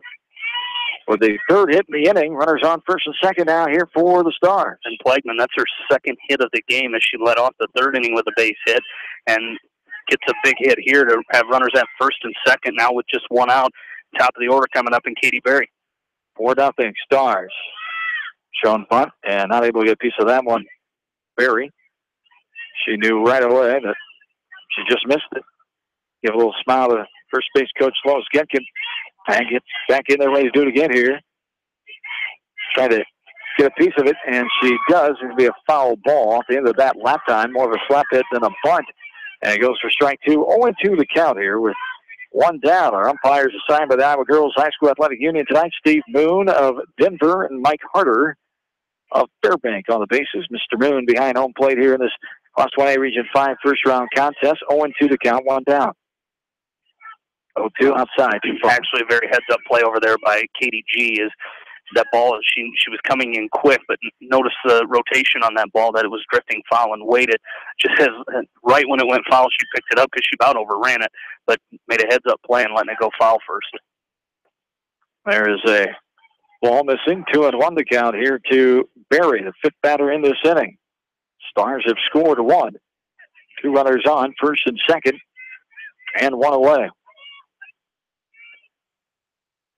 With the third hit in the inning, runners on first and second now here for the Stars. And Plankman, that's her second hit of the game as she led off the third inning with a base hit and gets a big hit here to have runners at first and second now with just one out. Top of the order coming up in Katie Berry. 4-0 Stars. Shown bunt and not able to get a piece of that one. Berry. She knew right away that she just missed it. Give a little smile to first base coach Lois Getkin. And gets back in there ready to do it again here. Trying to get a piece of it, and she does. There's going to be a foul ball at the end of that lap time. More of a slap hit than a bunt. And it goes for strike 2. 0-2 the count here with one down. Our umpires assigned by the Iowa Girls High School Athletic Union tonight. Steve Moon of Denver and Mike Harder of Fairbank on the bases. Mr. Moon behind home plate here in this Class 1A Region 5 first-round contest. 0-2 the count, one down. 0-2 outside. Actually, a very heads-up play over there by Katie G. As that ball. She was coming in quick, but noticed the rotation on that ball, that it was drifting foul, and waited. Just as right when it went foul, she picked it up because she about overran it, but made a heads-up play and letting it go foul first. There is a ball missing. 2-1 the count here to Barry, the fifth batter in this inning. Stars have scored 1. 2 runners on, first and second, and 1 away.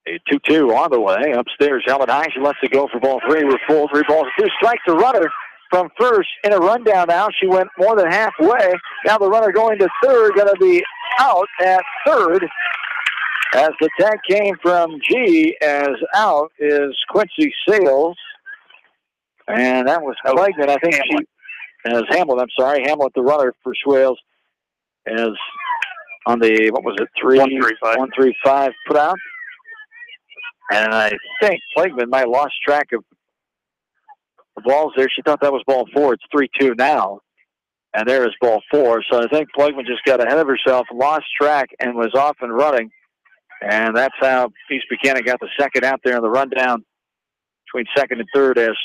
A 2-2 on the way. Upstairs, Helen High. She lets it go for ball 3. We're full. 3 balls, 2 strikes. The runner from first in a rundown now. She went more than halfway. Now the runner going to third, going to be out at third. As the tag came from G, as out is Quincy Sales. And that was Clegg, I think Hamlet. Hamlet, the runner for Swales, as on the, 135 put out. And I think Clegman might have lost track of the balls there. She thought that was ball 4. It's 3-2 now. And there is ball 4. So I think Clegman just got ahead of herself, lost track, and was off and running. And that's how East Buchanan got the second out there in the rundown between second and third, as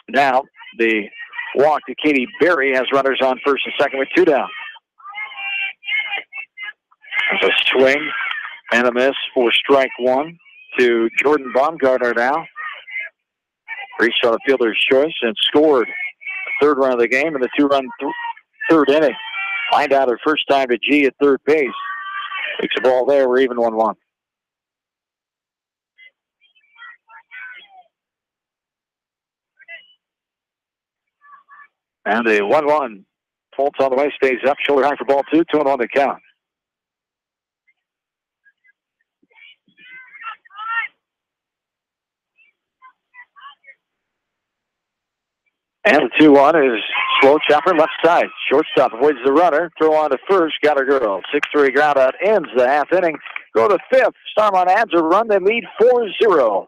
now the walk to Katie Berry has runners on first and second with 2 down. There's a swing and a miss for strike 1 to Jordan Baumgartner now. Reached on a fielder's choice and scored the 3rd run of the game in the 2-run third inning. Lined out her first time to G at third base. Takes the ball there. We're even 1-1. And the 1-1. Fultz on the way, stays up, shoulder high for ball 2, 2-1 to count. And the 2-1 is slow chopper left side. Shortstop avoids the runner. Throw on to first. Got her girl. 6-3 ground out ends the half inning. Go to 5th. Starmont adds a run. They lead 4-0.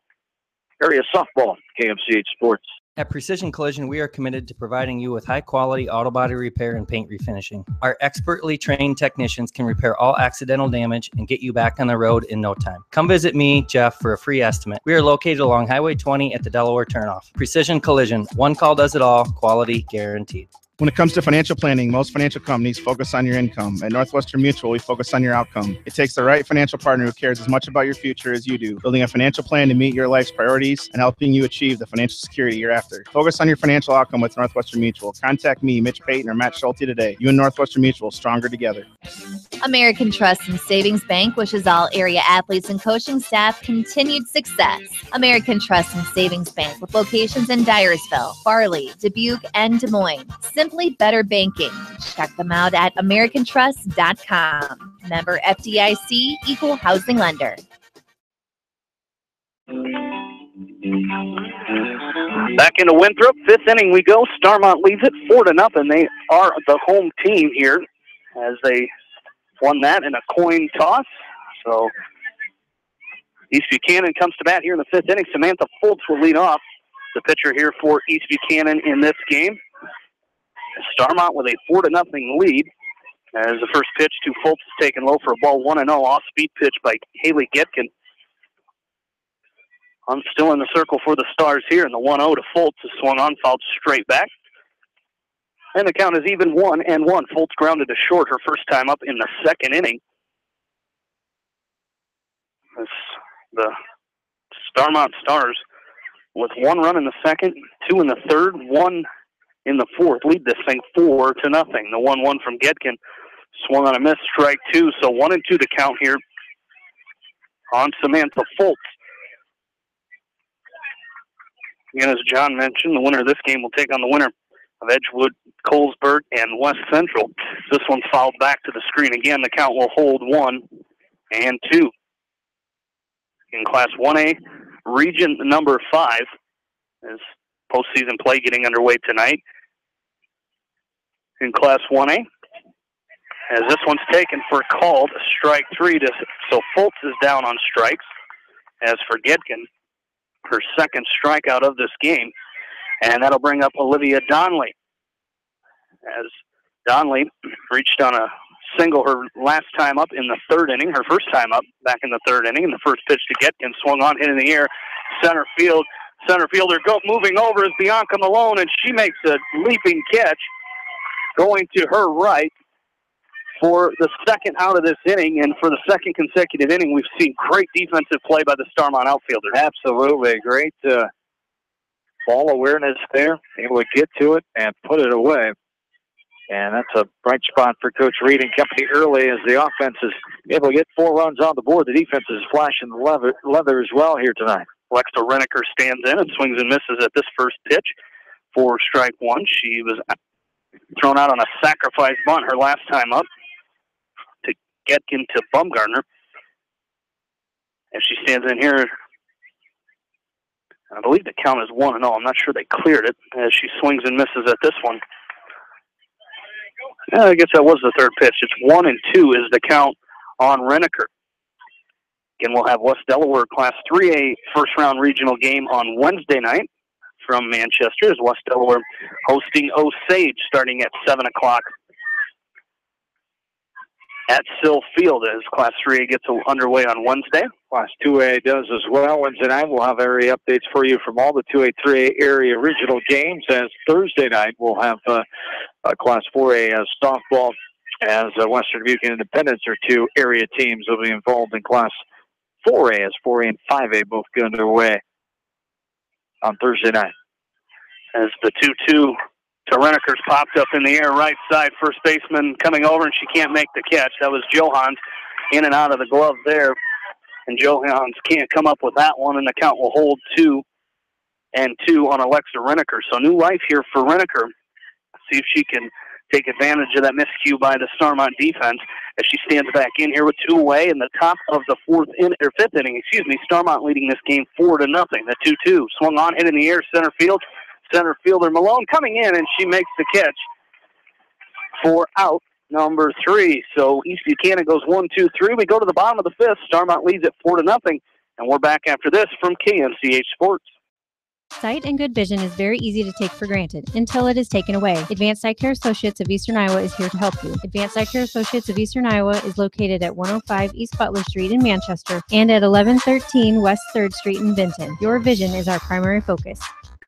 Area softball, KMCH Sports. At Precision Collision, we are committed to providing you with high-quality auto body repair and paint refinishing. Our expertly trained technicians can repair all accidental damage and get you back on the road in no time. Come visit me, Jeff, for a free estimate. We are located along Highway 20 at the Delaware Turnoff. Precision Collision, one call does it all, quality guaranteed. When it comes to financial planning, most financial companies focus on your income. At Northwestern Mutual, we focus on your outcome. It takes the right financial partner who cares as much about your future as you do, building a financial plan to meet your life's priorities and helping you achieve the financial security you're after. Focus on your financial outcome with Northwestern Mutual. Contact me, Mitch Payton, or Matt Schulte today. You and Northwestern Mutual, stronger together. American Trust and Savings Bank wishes all area athletes and coaching staff continued success. American Trust and Savings Bank, with locations in Dyersville, Farley, Dubuque, and Des Moines. Simply better banking. Check them out at AmericanTrust.com. Member FDIC, Equal Housing Lender. Back into Winthrop, 5th inning we go. Starmont leads it 4-0. They are the home team here, as they won that in a coin toss. So East Buchanan comes to bat here in the 5th inning. Samantha Fultz will lead off, the pitcher here for East Buchanan in this game. Starmont with a 4-0 lead, as the first pitch to Fultz is taken low for a ball 1-0. Off-speed pitch by Haley Getkin. I'm still in the circle for the Stars here, and the 1-0 to Fultz is swung on, fouled straight back. And the count is even 1-1. Fultz grounded to short her first time up in the 2nd inning. The Starmont Stars with 1 run in the 2nd, 2 in the 3rd, 1 in the 4th, lead this thing 4-0. The 1-1 from Getkin swung on a miss, strike 2. So 1-2 the count here on Samantha Fultz. Again, as John mentioned, the winner of this game will take on the winner of Edgewood, Colesburg, and West Central. This one's fouled back to the screen. Again, the count will hold 1-2. In Class 1A, Region number 5, as postseason play getting underway tonight. In Class 1A, as this one's taken for called strike 3. So Fultz is down on strikes. As for Getkin, her 2nd strikeout of this game. And that'll bring up Olivia Donley, as Donley reached on a single her last time up in the 3rd inning, her first time up back in the 3rd inning. And the first pitch to Getkin swung on, hit in the air, center field. Center fielder moving over is Bianca Malone, and she makes a leaping catch going to her right for the second out of this inning. And for the second consecutive inning, we've seen great defensive play by the Starmont outfielder. Absolutely. Great ball awareness there. Able to get to it and put it away. And that's a bright spot for Coach Reed and company early as the offense is able to get 4 runs on the board. The defense is flashing the leather as well here tonight. Alexa Reneker stands in and swings and misses at this first pitch for strike one. She was thrown out on a sacrifice bunt her last time up to Getkin to Bumgarner. And she stands in here. I believe the count is 1-0. I'm not sure they cleared it as she swings and misses at this one. I guess that was the third pitch. It's 1-2 is the count on Reneker. Again, we'll have West Delaware Class 3A first-round regional game on Wednesday night from Manchester as West Delaware hosting Osage starting at 7 o'clock at Sill Field as Class 3A gets underway on Wednesday. Class 2A does as well. Wednesday night we'll have area updates for you from all the 2A, 3A area regional games. As Thursday night we'll have Class 4A softball as Western Dubuque and Independence are 2 area teams will be involved in Class 4A as 4A and 5A both get underway on Thursday night. As the 2-2 to Reneker's popped up in the air right side, first baseman coming over, and she can't make the catch. That was Johans in and out of the glove there. And Johans can't come up with that one, and the count will hold 2-2 on Alexa Reneker. So new life here for Reneker. See if she can take advantage of that miscue by the Starmont defense as she stands back in here with 2 away in the top of the fifth inning. Starmont leading this game 4-0. The 2-2 swung on, hit in the air, center field. Center fielder Malone coming in, and she makes the catch for out number 3. So East Buchanan goes 1-2-3. We go to the bottom of the 5th. Starmont leads at 4-0, and we're back after this from KNCH Sports. Sight and good vision is very easy to take for granted until it is taken away. Advanced Eye Care Associates of Eastern Iowa is here to help you. Advanced Eye Care Associates of Eastern Iowa is located at 105 East Butler Street in Manchester and at 1113 West 3rd Street in Benton. Your vision is our primary focus.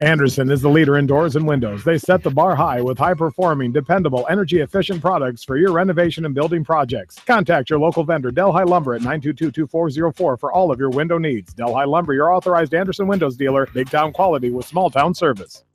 Anderson is the leader in doors and windows. They set the bar high with high-performing, dependable, energy-efficient products for your renovation and building projects. Contact your local vendor, Delhi Lumber, at 922-2404 for all of your window needs. Delhi Lumber, your authorized Anderson Windows dealer, big-town quality with small-town service.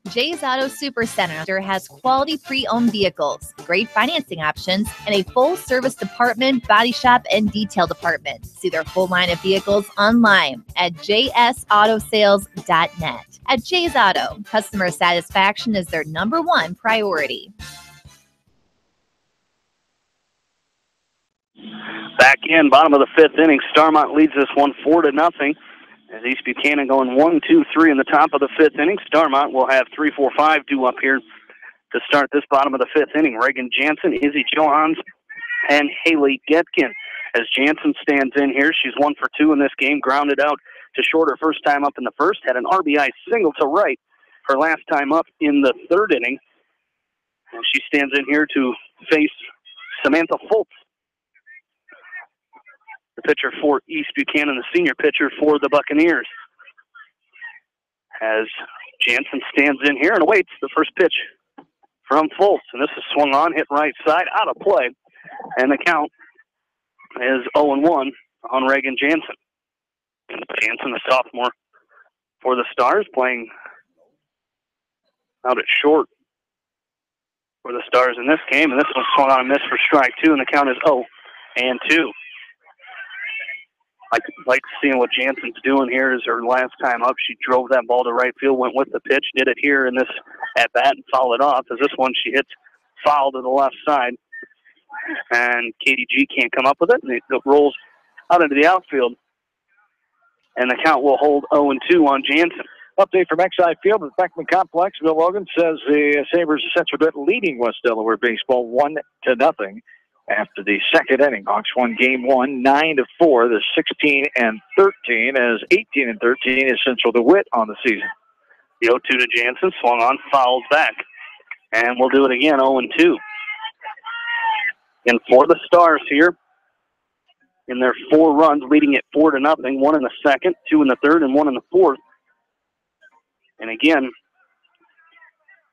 Jay's Auto Supercenter has quality pre-owned vehicles, great financing options, and a full-service department, body shop, and detail department. See their full line of vehicles online at jsautosales.net. At Jay's Auto, customer satisfaction is their #1 priority. Back in, bottom of the 5th inning, Starmont leads this one 4-0. As East Buchanan going 1-2-3 in the top of the 5th inning. Starmont will have 3-4-5 due up here to start this bottom of the 5th inning. Reagan Jansen, Izzy Johans, and Haley Getkin. As Jansen stands in here, she's 1 for 2 in this game, grounded out to short her first time up in the first, had an RBI single to right her last time up in the 3rd inning. And she stands in here to face Samantha Fultz, the pitcher for East Buchanan, the senior pitcher for the Buccaneers. As Jansen stands in here and awaits the first pitch from Fultz. And this is swung on, hit right side, out of play. And the count is 0-1 on Reagan Jansen. Jansen, the sophomore for the Stars, playing out at short for the Stars in this game. And this one swung on and missed for strike 2, and the count is 0-2. I like seeing what Jansen's doing here is her last time up. She drove that ball to right field, went with the pitch, did it here in this at-bat and fouled it off. As this one, she hits foul to the left side. And Katie G can't come up with it, and it rolls out into the outfield. And the count will hold 0-2 on Jansen. Update from Exide Field at the Beckman Complex. Bill Logan says the Sabres of Central Benton leading West Delaware baseball 1-0. After the 2nd inning, Hawks won game 1, 9-4. They're 16-13, as 18-13 is Central DeWitt on the season. The 0-2 to Jansen, swung on, fouls back. And we'll do it again, 0-2. And for the Stars here in their 4 runs, leading it 4-0, 1 in the second, 2 in the third, and 1 in the fourth. And again,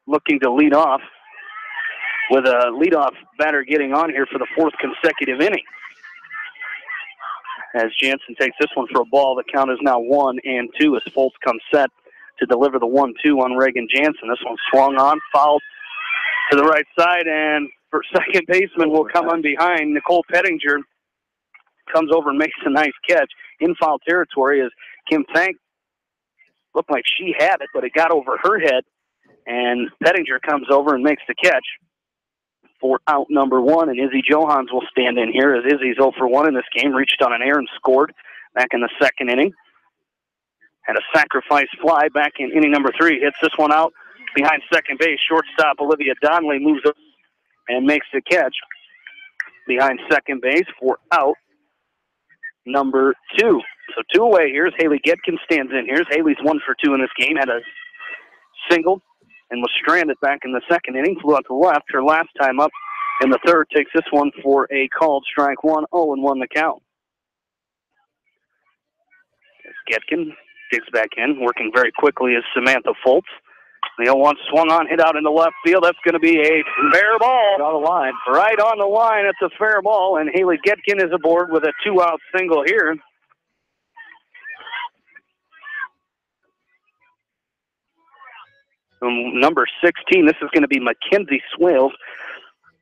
looking to lead off with a leadoff batter getting on here for the 4th consecutive inning. As Jansen takes this one for a ball, the count is now 1-2 as Foltz comes set to deliver the 1-2 on Reagan Jansen. This one swung on, fouled to the right side, and for second baseman will come on behind. Nicole Pettinger comes over and makes a nice catch in foul territory as Kim Fank looked like she had it, but it got over her head, and Pettinger comes over and makes the catch for out number 1, and Izzy Johans will stand in here as Izzy's 0 for 1 in this game, reached on an air and scored back in the second inning. Had a sacrifice fly back in inning number 3, hits this one out behind second base. Shortstop Olivia Donnelly moves up and makes the catch behind second base for out number 2. So 2 away here as Haley Getkin stands in here. Haley's 1 for 2 in this game, had a single and was stranded back in the second inning, flew out to left. Her last time up in the third, takes this one for a called strike 1, 0-1 the count. As Getkin digs back in, working very quickly is Samantha Foltz. The 0-1 swung on, hit out into left field. That's going to be a fair ball. On the line. Right on the line. It's a fair ball, and Haley Getkin is aboard with a 2-out single here. Number 16, this is going to be Mackenzie Swales,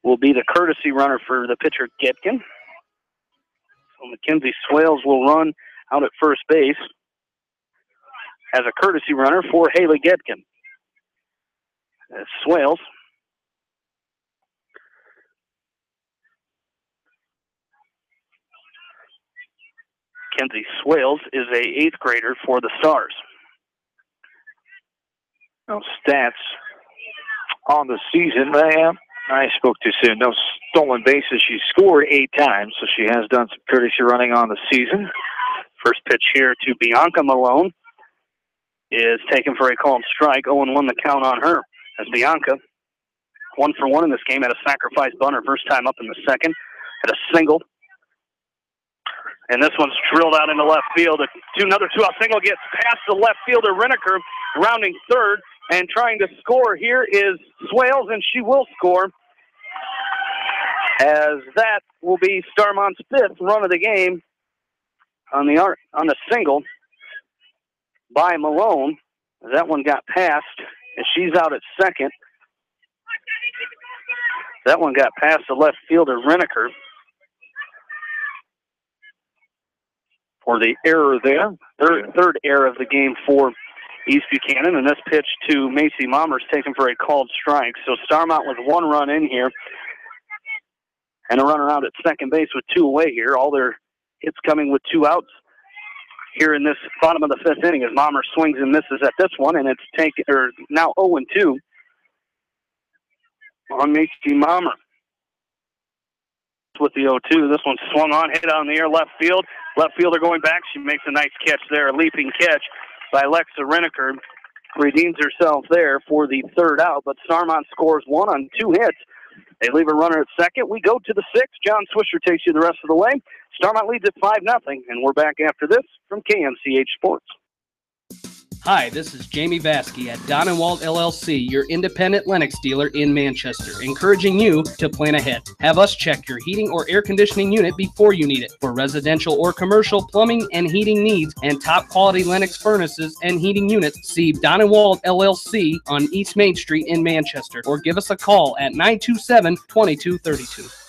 will be the courtesy runner for the pitcher Getkin. So Mackenzie Swales will run out at first base as a courtesy runner for Haley Getkin. Swales Mackenzie Swales is a 8th grader for the Stars. No stats on the season. I spoke too soon. No stolen bases. She scored 8 times, so she has done some courtesy running on the season. First pitch here to Bianca Malone is taken for a called strike. 0-1 the count on her. As Bianca, 1 for 1 in this game, had a sacrifice bunt her first time up in the second, had a single. And this one's drilled out into left field. Another 2-out single gets past the left fielder, Reneker, rounding third. And trying to score here is Swales, and she will score, as that will be Starmont's 5th run of the game on the single by Malone. That one got past, and she's out at second. That one got past the left fielder, Reneker, for the error there. Third error of the game for East Buchanan, and this pitch to Macy Maumers taken for a called strike. So Starmont with 1 run in here and a runner out at second base with 2 away here. All their hits coming with 2 outs here in this bottom of the 5th inning as Maumers swings and misses at this one, and it's now 0-2 on Macy Maumers. With the 0-2, this one swung on, hit on the air, left field. Left fielder going back. She makes a nice catch there, a leaping catch by Alexa Reneker, redeems herself there for the 3rd out, but Starmont scores 1 on 2 hits. They leave a runner at second. We go to the 6th. John Swisher takes you the rest of the way. Starmont leads at 5-0, and we're back after this from KNCH Sports. Hi, this is Jamie Vaskey at Don & Walt LLC, your independent Lennox dealer in Manchester, encouraging you to plan ahead. Have us check your heating or air conditioning unit before you need it. For residential or commercial plumbing and heating needs and top quality Lennox furnaces and heating units, see Don & Walt LLC on East Main Street in Manchester, or give us a call at 927-2232.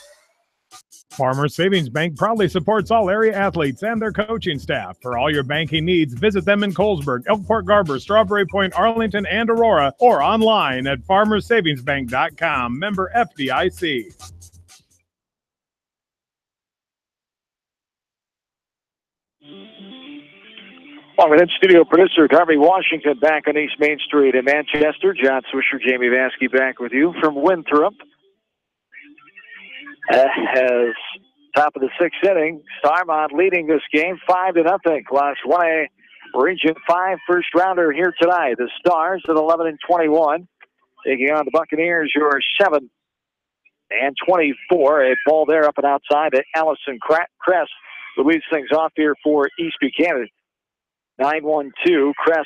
Farmers Savings Bank proudly supports all area athletes and their coaching staff. For all your banking needs, visit them in Colesburg, Elkport Garber, Strawberry Point, Arlington, and Aurora, or online at farmersavingsbank.com. Member FDIC. Well, with studio producer Darby Washington back on East Main Street in Manchester. John Swisher, Jamie Vaskey back with you from Winthrop. As top of the 6th inning, Starmont leading this game 5-0. Class 1A Region 5 first rounder here tonight. The Stars at 11-21, taking on the Buccaneers, who are 7-24. A ball there up and outside to Allison Kress. leads things off here for East Buchanan. 9-1-2, Cress,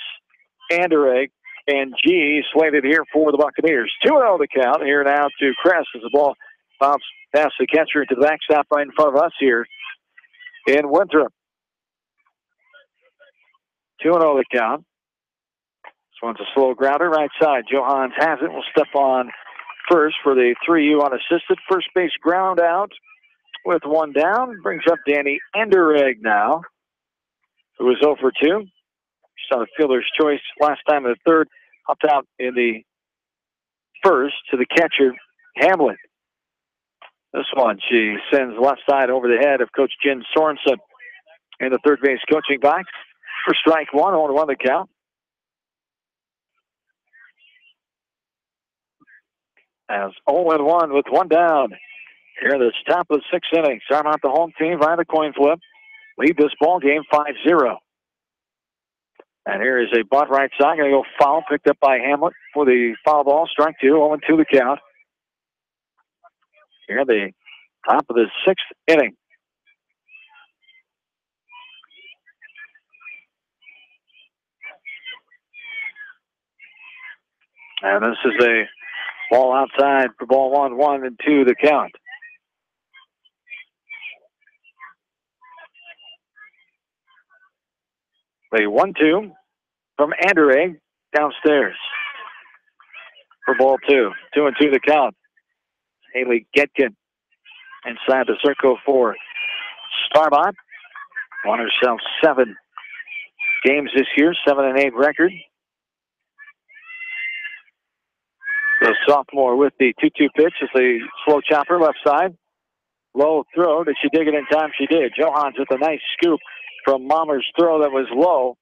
Anderegg, and G slated here for the Buccaneers. 2-0 the count here now to Cress as the ball bounced past the catcher into the backstop right in front of us here in Winthrop. 2-0 the count. This one's a slow grounder, right side. Johans has it. Will step on first for the 3U unassisted. First base ground out with one down. Brings up Danny Anderegg now, who was 0 for 2. Just on a fielder's choice last time in the third. Hopped out in the first to the catcher, Hamlet. This one, she sends left side over the head of Coach Jen Sorensen in the third base coaching box. For strike one, 0-1 the count. As 0-1 with one down. Here in the top of the 6th inning. Starmont, the home team, via the coin flip. Lead this ball game 5-0. And here is a bunt right side. Going to go foul, picked up by Hamlet for the foul ball. Strike 2, 0-2 the count. Here at the top of the 6th inning. And this is a ball outside for ball 1-2 the count. The 1-2 from Anderegg downstairs for ball 2. 2-2 the count. Haley Getkin inside the circle for Starmont. Won herself 7 games this year, 7-8 record. The sophomore with the 2-2 pitch is a slow chopper left side. Low throw. Did she dig it in time? She did. Johans with a nice scoop from Mommer's throw that was low.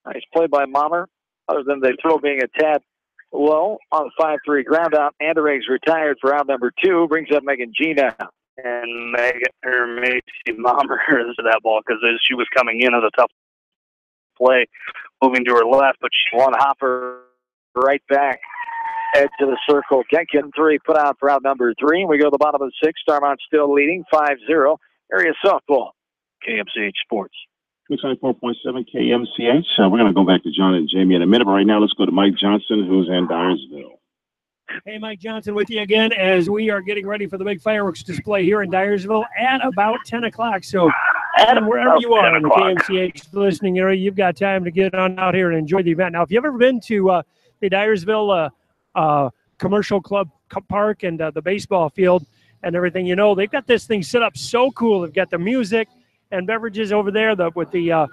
Nice play by Mommer. Other than the throw being a tad low on the 5-3 ground out. Anderegg's retired for round number 2. Brings up Megan G now. And Macy Mommer is that ball because she was coming in as a tough play, moving to her left, but she one hopper right back. Edge of the circle. Getkin 3 put out for out number 3. We go to the bottom of the 6th. Starmont still leading 5-0. Area softball. KMCH Sports. 94.7 KMCH. We're going to go back to John and Jamie in a minute, but right now let's go to Mike Johnson, who's in Dyersville. Hey, Mike Johnson with you again as we are getting ready for the big fireworks display here in Dyersville at about 10 o'clock. So, Adam, wherever you are in the KMCH listening area, you've got time to get on out here and enjoy the event. Now, if you've ever been to the Dyersville Commercial Club Park and the baseball field and everything, you know, they've got this thing set up so cool. They've got the music and beverages over there with the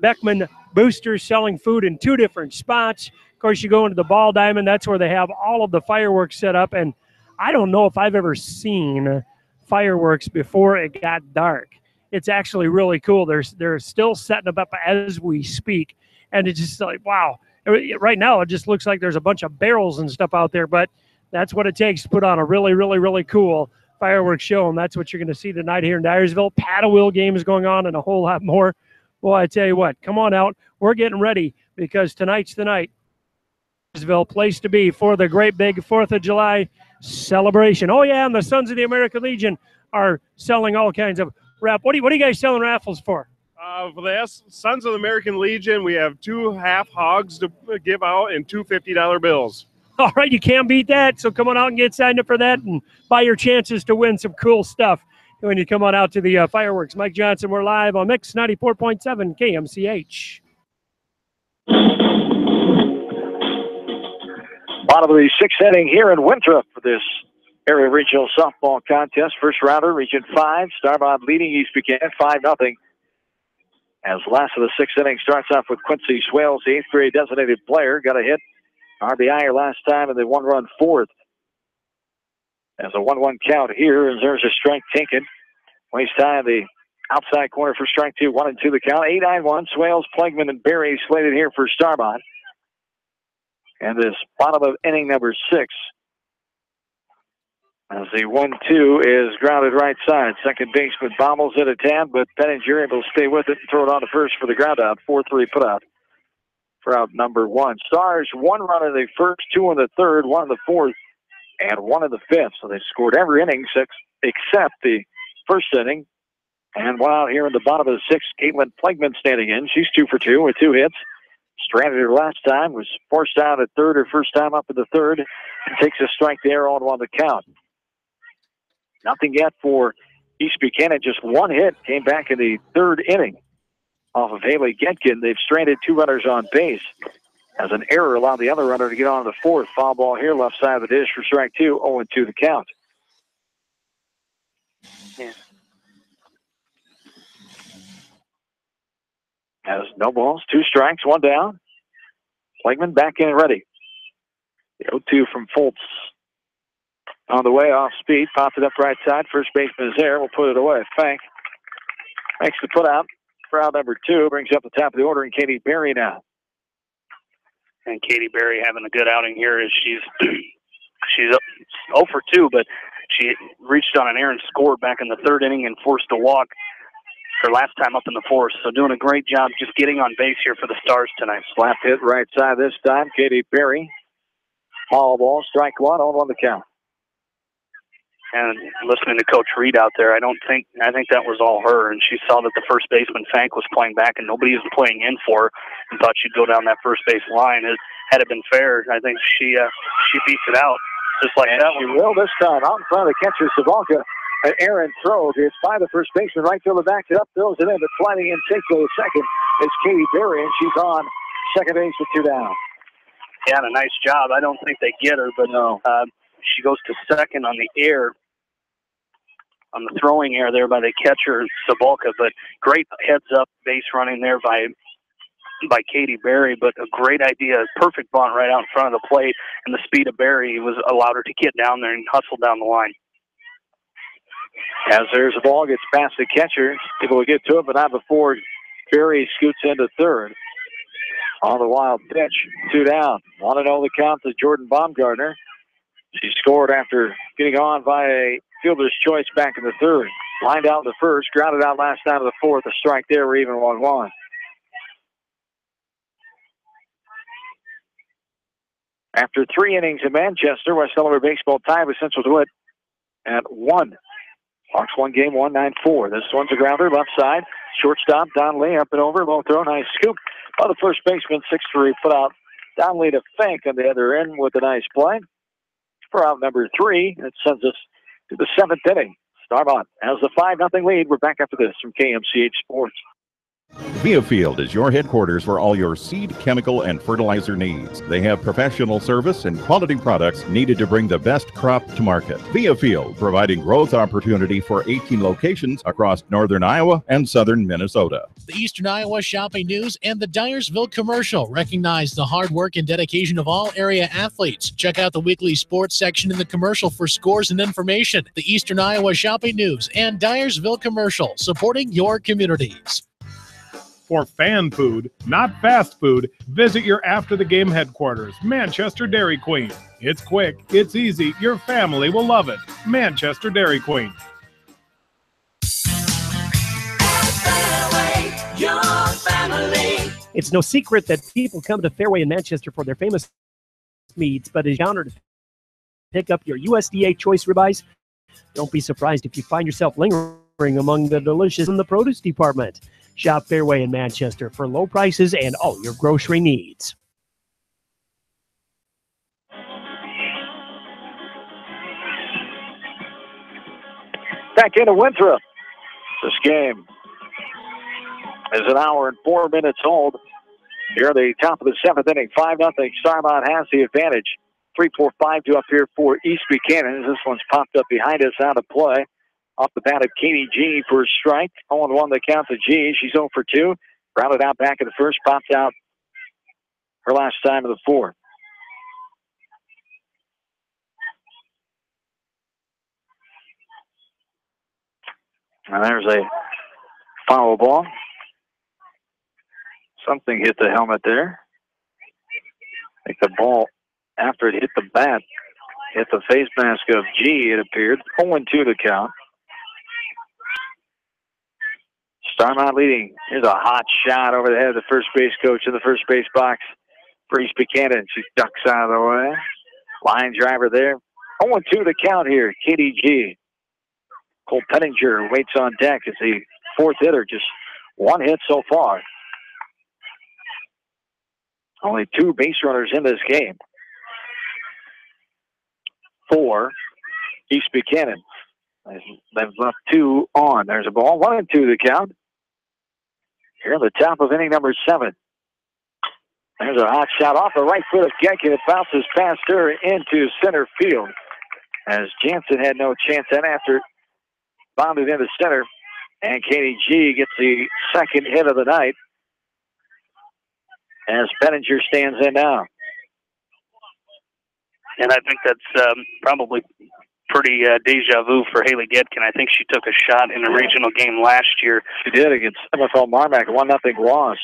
Beckman boosters selling food in 2 different spots. Of course, you go into the Ball Diamond. That's where they have all of the fireworks set up. And I don't know if I've ever seen fireworks before it got dark. It's actually really cool. They're still setting them up as we speak. And it's just like, wow. Right now, it just looks like there's a bunch of barrels and stuff out there. But that's what it takes to put on a really, really, really cool fireworks show. And that's what you're going to see tonight here in Dyersville. Paddle wheel games going on and a whole lot more. Well, I tell you what, come on out. We're getting ready because tonight's the night. Dyersville, place to be for the great big 4th of July celebration. Oh, yeah, and the Sons of the American Legion are selling all kinds of what are you guys selling raffles for? For the Sons of the American Legion, we have 2 half hogs to give out and 2 $50 bills. All right, you can't beat that. So come on out and get signed up for that and buy your chances to win some cool stuff when you come on out to the fireworks. Mike Johnson, we're live on Mix 94.7 KMCH. Bottom of the 6th inning here in Winthrop for this area regional softball contest. First rounder, Region 5. Starmont leading East Buchanan 5-0. As last of the 6th inning starts off with Quincy Swales, the 8th grade designated player. Got a hit RBI last time in the 1-run 4th. As a 1-1 count here, as there's a strike taken. Waste time, the outside corner for strike 2, 1-2 the count. 8-9-1, Swales, Plagman, and Berry slated here for Starmont. And this bottom of inning number 6. As the 1-2 is grounded right side. Second baseman bobbles it a tad, but Pettinger able to stay with it and throw it on to first for the ground out. 4-3 put out for out number 1. Stars 1 run in the first, 2 in the third, 1 in the fourth, and 1 in the fifth. So they scored every inning except the first inning. And one out here in the bottom of the sixth, Caitlin Plegman standing in. She's 2 for 2 with 2 hits. Stranded her last time, was forced out at third her first time up in the third, and takes a strike there on 1 to count. Nothing yet for East Buchanan, just 1 hit, came back in the third inning off of Haley Getkin. They've stranded 2 runners on base. As an error allowed the other runner to get on the fourth. Foul ball here, left side of the dish for strike 2, 0-2 the count. Yeah. Has no balls, 2 strikes, 1 down. Plegman back in and ready. The 0-2 from Fultz. On the way, off speed, popped it up right side. First baseman is there. We'll put it away. Fank makes the put out for out number 2. Brings up the top of the order, and Katie Berry now. And Katie Berry having a good outing here as she's up 0 for 2, but she reached on an error and scored back in the third inning and forced a walk her last time up in the fourth. So doing a great job just getting on base here for the Stars tonight. Slap hit right side this time. Katie Berry. Foul ball, strike 1, 0-1 the count. And listening to Coach Reed out there, I think that was all her. And she saw that the first baseman, Fank, was playing back and nobody was playing in for her and thought she'd go down that first base line. Had it been fair, I think she beats it out just like and that. She will this time. Out in front of the catcher, Savalka. An errant throw. It's by the first baseman. Right fielder backs it up, throws it in, but sliding in safely at second is Katie Berry, and she's on second base with 2 down. Yeah, and a nice job. I don't think they get her, but no. She goes to second on the air. On the throwing error there by the catcher, Sabalka, but great heads-up base running there by Katie Berry, but a great idea, perfect bunt right out in front of the plate, and the speed of Berry was allowed her to get down there and hustle down the line. As there's a ball, gets past the catcher, able to get to it, but not before Berry scoots into third. On the wild pitch, 2 down. 1-0 the count to Jordan Baumgartner. She scored after getting on by a fielder's choice back in the third. Lined out in the first, grounded out last time of the fourth. A strike there, we're even 1-1. After 3 innings in Manchester, West Delaware baseball tied with Central DeWitt at 1. Hawks 1 game, 1-9-4. This one's a grounder, left side. Shortstop, Donnelly up and over. Low throw, nice scoop. Oh, the first baseman, 6-3, put out Donnelly to Fank on the other end with a nice play. For out number 3, it sends us to the 7th inning. Starmont has the 5-0 lead. We're back after this from KMCH Sports. Viafield is your headquarters for all your seed, chemical, and fertilizer needs. They have professional service and quality products needed to bring the best crop to market. Viafield, providing growth opportunity for 18 locations across northern Iowa and southern Minnesota. The Eastern Iowa Shopping News and the Dyersville Commercial recognize the hard work and dedication of all area athletes. Check out the weekly sports section in the commercial for scores and information. The Eastern Iowa Shopping News and Dyersville Commercial, supporting your communities. For fan food, not fast food, visit your after-the-game headquarters, Manchester Dairy Queen. It's quick, it's easy, your family will love it. Manchester Dairy Queen. Your family. It's no secret that people come to Fairway in Manchester for their famous meats, but as you're honored to pick up your USDA choice ribeyes, don't be surprised if you find yourself lingering among the delicious in the produce department. Shop Fairway in Manchester for low prices and all your grocery needs. Back into Winthrop. This game is an hour and 4 minutes old. Here at the top of the 7th inning, 5-0. Starmont has the advantage. 3-4-5 to up here for East Buchanan. This one's popped up behind us out of play. Off the bat of Katie G for a strike. 0-1 the count to G. She's 0 for 2. Grounded out back in the first. Popped out her last time of the fourth. And there's a foul ball. Something hit the helmet there. I think the ball, after it hit the bat, hit the face mask of G, it appeared. 0-2 the count. Starmont leading. Here's a hot shot over the head of the first base coach in the first base box for East Buchanan. She ducks out of the way. Line driver there. 0-2 the count here. Katie G. Cole Pettinger waits on deck as he fourth hitter, just one hit so far. Only 2 base runners in this game. For East Buchanan. They've left 2 on. There's a ball. 1-2 the count. Here at the top of inning number 7. There's a hot shot off the right foot of Genkin. It bounces past her into center field. As Jansen had no chance then after bounded into center. And Katie G gets the second hit of the night as Penninger stands in now. And I think that's probably pretty deja vu for Haley Getkin. I think she took a shot in a regional game last year. She did against MFL Marmac, 1-0 loss.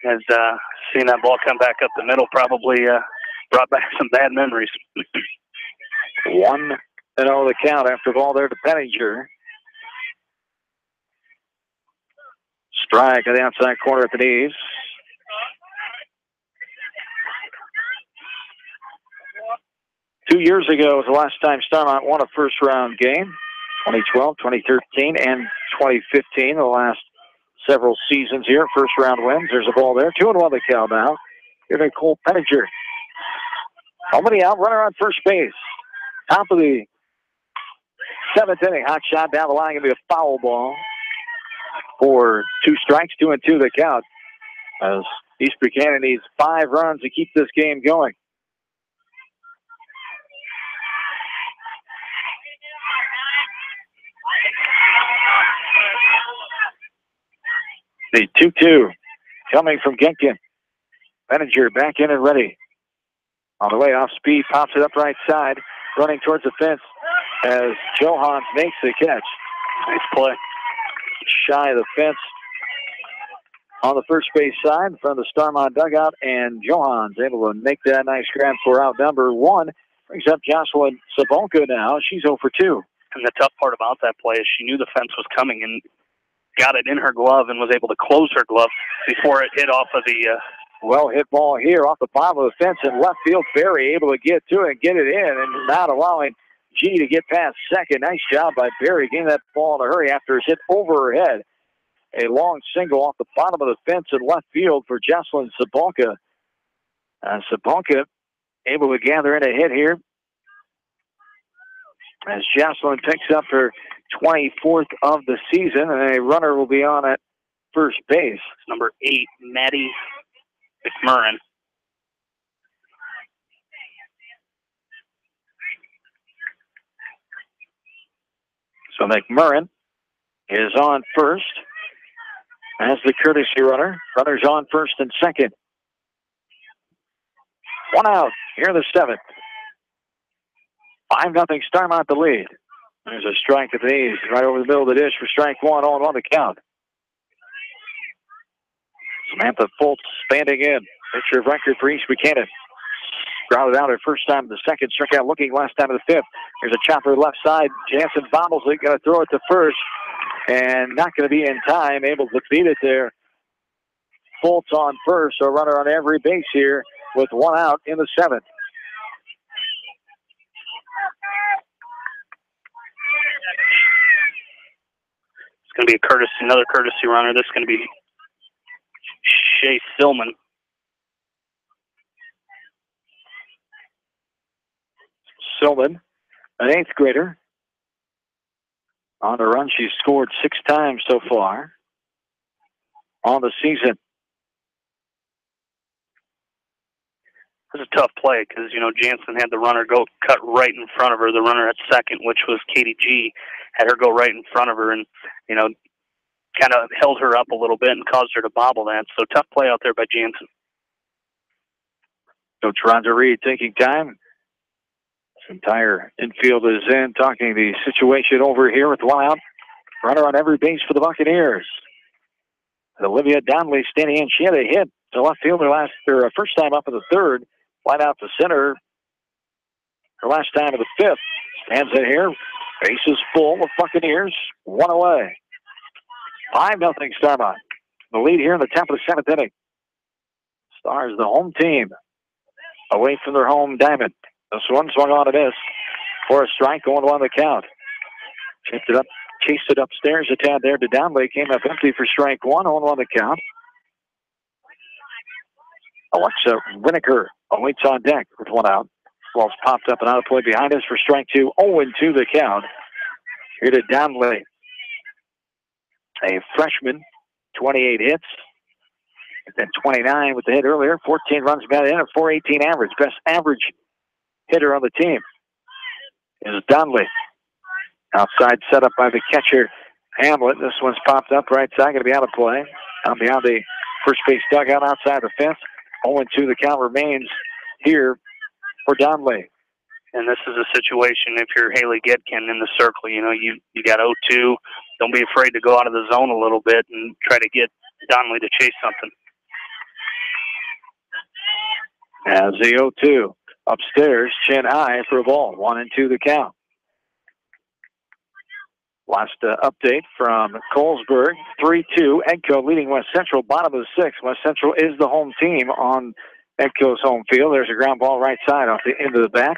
Has seen that ball come back up the middle, probably brought back some bad memories. 1-0 the count after ball there to Penninger. Strike on the outside corner at the knees. Two years ago was the last time Starmont won a first-round game, 2012, 2013, and 2015, the last several seasons here, first-round wins. There's a ball there, 2-1 the count now. Here to Cole Penninger. Nobody out, runner on first base. Top of the 7th inning, hot shot down the line, going to be a foul ball for 2 strikes, 2-2 the count, as East Buchanan needs 5 runs to keep this game going. The 2-2 coming from Genkin. Penninger back in and ready. On the way off speed, pops it up right side, running towards the fence as Johans makes the catch. Nice play. Shy of the fence on the first base side in front of the Starmont dugout, and Johans able to make that nice grab for out number 1. Brings up Jocelyn Sabonka now. She's 0 for 2. And the tough part about that play is she knew the fence was coming and got it in her glove and was able to close her glove before it hit off of the... Well-hit ball here off the bottom of the fence in left field. Berry able to get to it and get it in and not allowing G to get past second. Nice job by Berry getting that ball in a hurry after it's hit over her head. A long single off the bottom of the fence in left field for Jocelyn Sabonka. Sabonka able to gather in a hit here as Jocelyn picks up her 24th of the season, and a runner will be on at first base. Number 8, Maddie McMurrin. So McMurrin is on first as the courtesy runner. Runners on first and second. 1 out here in the 7th. 5-0 Starmont the lead. There's a strike at the knees right over the middle of the dish for strike 1 on the count. Samantha Fultz standing in. Pitcher of record for East Buchanan. Grounded out her first time in the 2nd. Struck out looking last time in the 5th. There's a chopper left side. Jansen bobbles it. Going to throw it to first. And not going to be in time. Able to beat it there. Fultz on first. So a runner on every base here with 1 out in the 7th. It's going to be another courtesy runner. This is going to be Shay Stillman. Stillman, an 8th grader. On the run, she's scored 6 times so far on the season. It was a tough play because, Jansen had the runner go cut right in front of her. The runner at second, which was Katie G, had her go right in front of her and, kind of held her up a little bit and caused her to bobble that. So tough play out there by Jansen. Coach Ronda Reed taking time. This entire infield is in, talking the situation over here with 1 out. Runner on every base for the Buccaneers. Olivia Donnelly standing in. She had a hit to left fielder first time up in the 3rd. Fly out to center. Her last time in the 5th. Stands in here. Bases full with Buccaneers. 1 away. 5-0 Starmont. The lead here in the top of the 7th inning. Stars, the home team, away from their home diamond. This one swung on to miss for a strike, going 1 the count. Chipped it up chased it upstairs a tad there to Downley. Came up empty for strike one. 0-1 the count. Alexa Winokur awaits on deck with one out. Ball's popped up and out of play behind us for strike two. 0-2 the count. Here to Downley. A freshman, 28 hits. And then 29 with the hit earlier. 14 runs batted in, a .418 average. Best average hitter on the team is Downley. Outside set up by the catcher, Hamlet. This one's popped up right side, going to be out of play. Down behind the first base dugout outside the fence. 0-2 the count remains here for Downley. And this is a situation, if you're Haley Gedkin in the circle, you got 0-2. Don't be afraid to go out of the zone a little bit and try to get Donnelly to chase something. As the 0-2 upstairs, chin high for a ball. 1-2 the count. Last update from Colesburg, 3-2. Edco leading West Central, bottom of the sixth. West Central is the home team on Edco's home field. There's a ground ball right side off the end of the bat.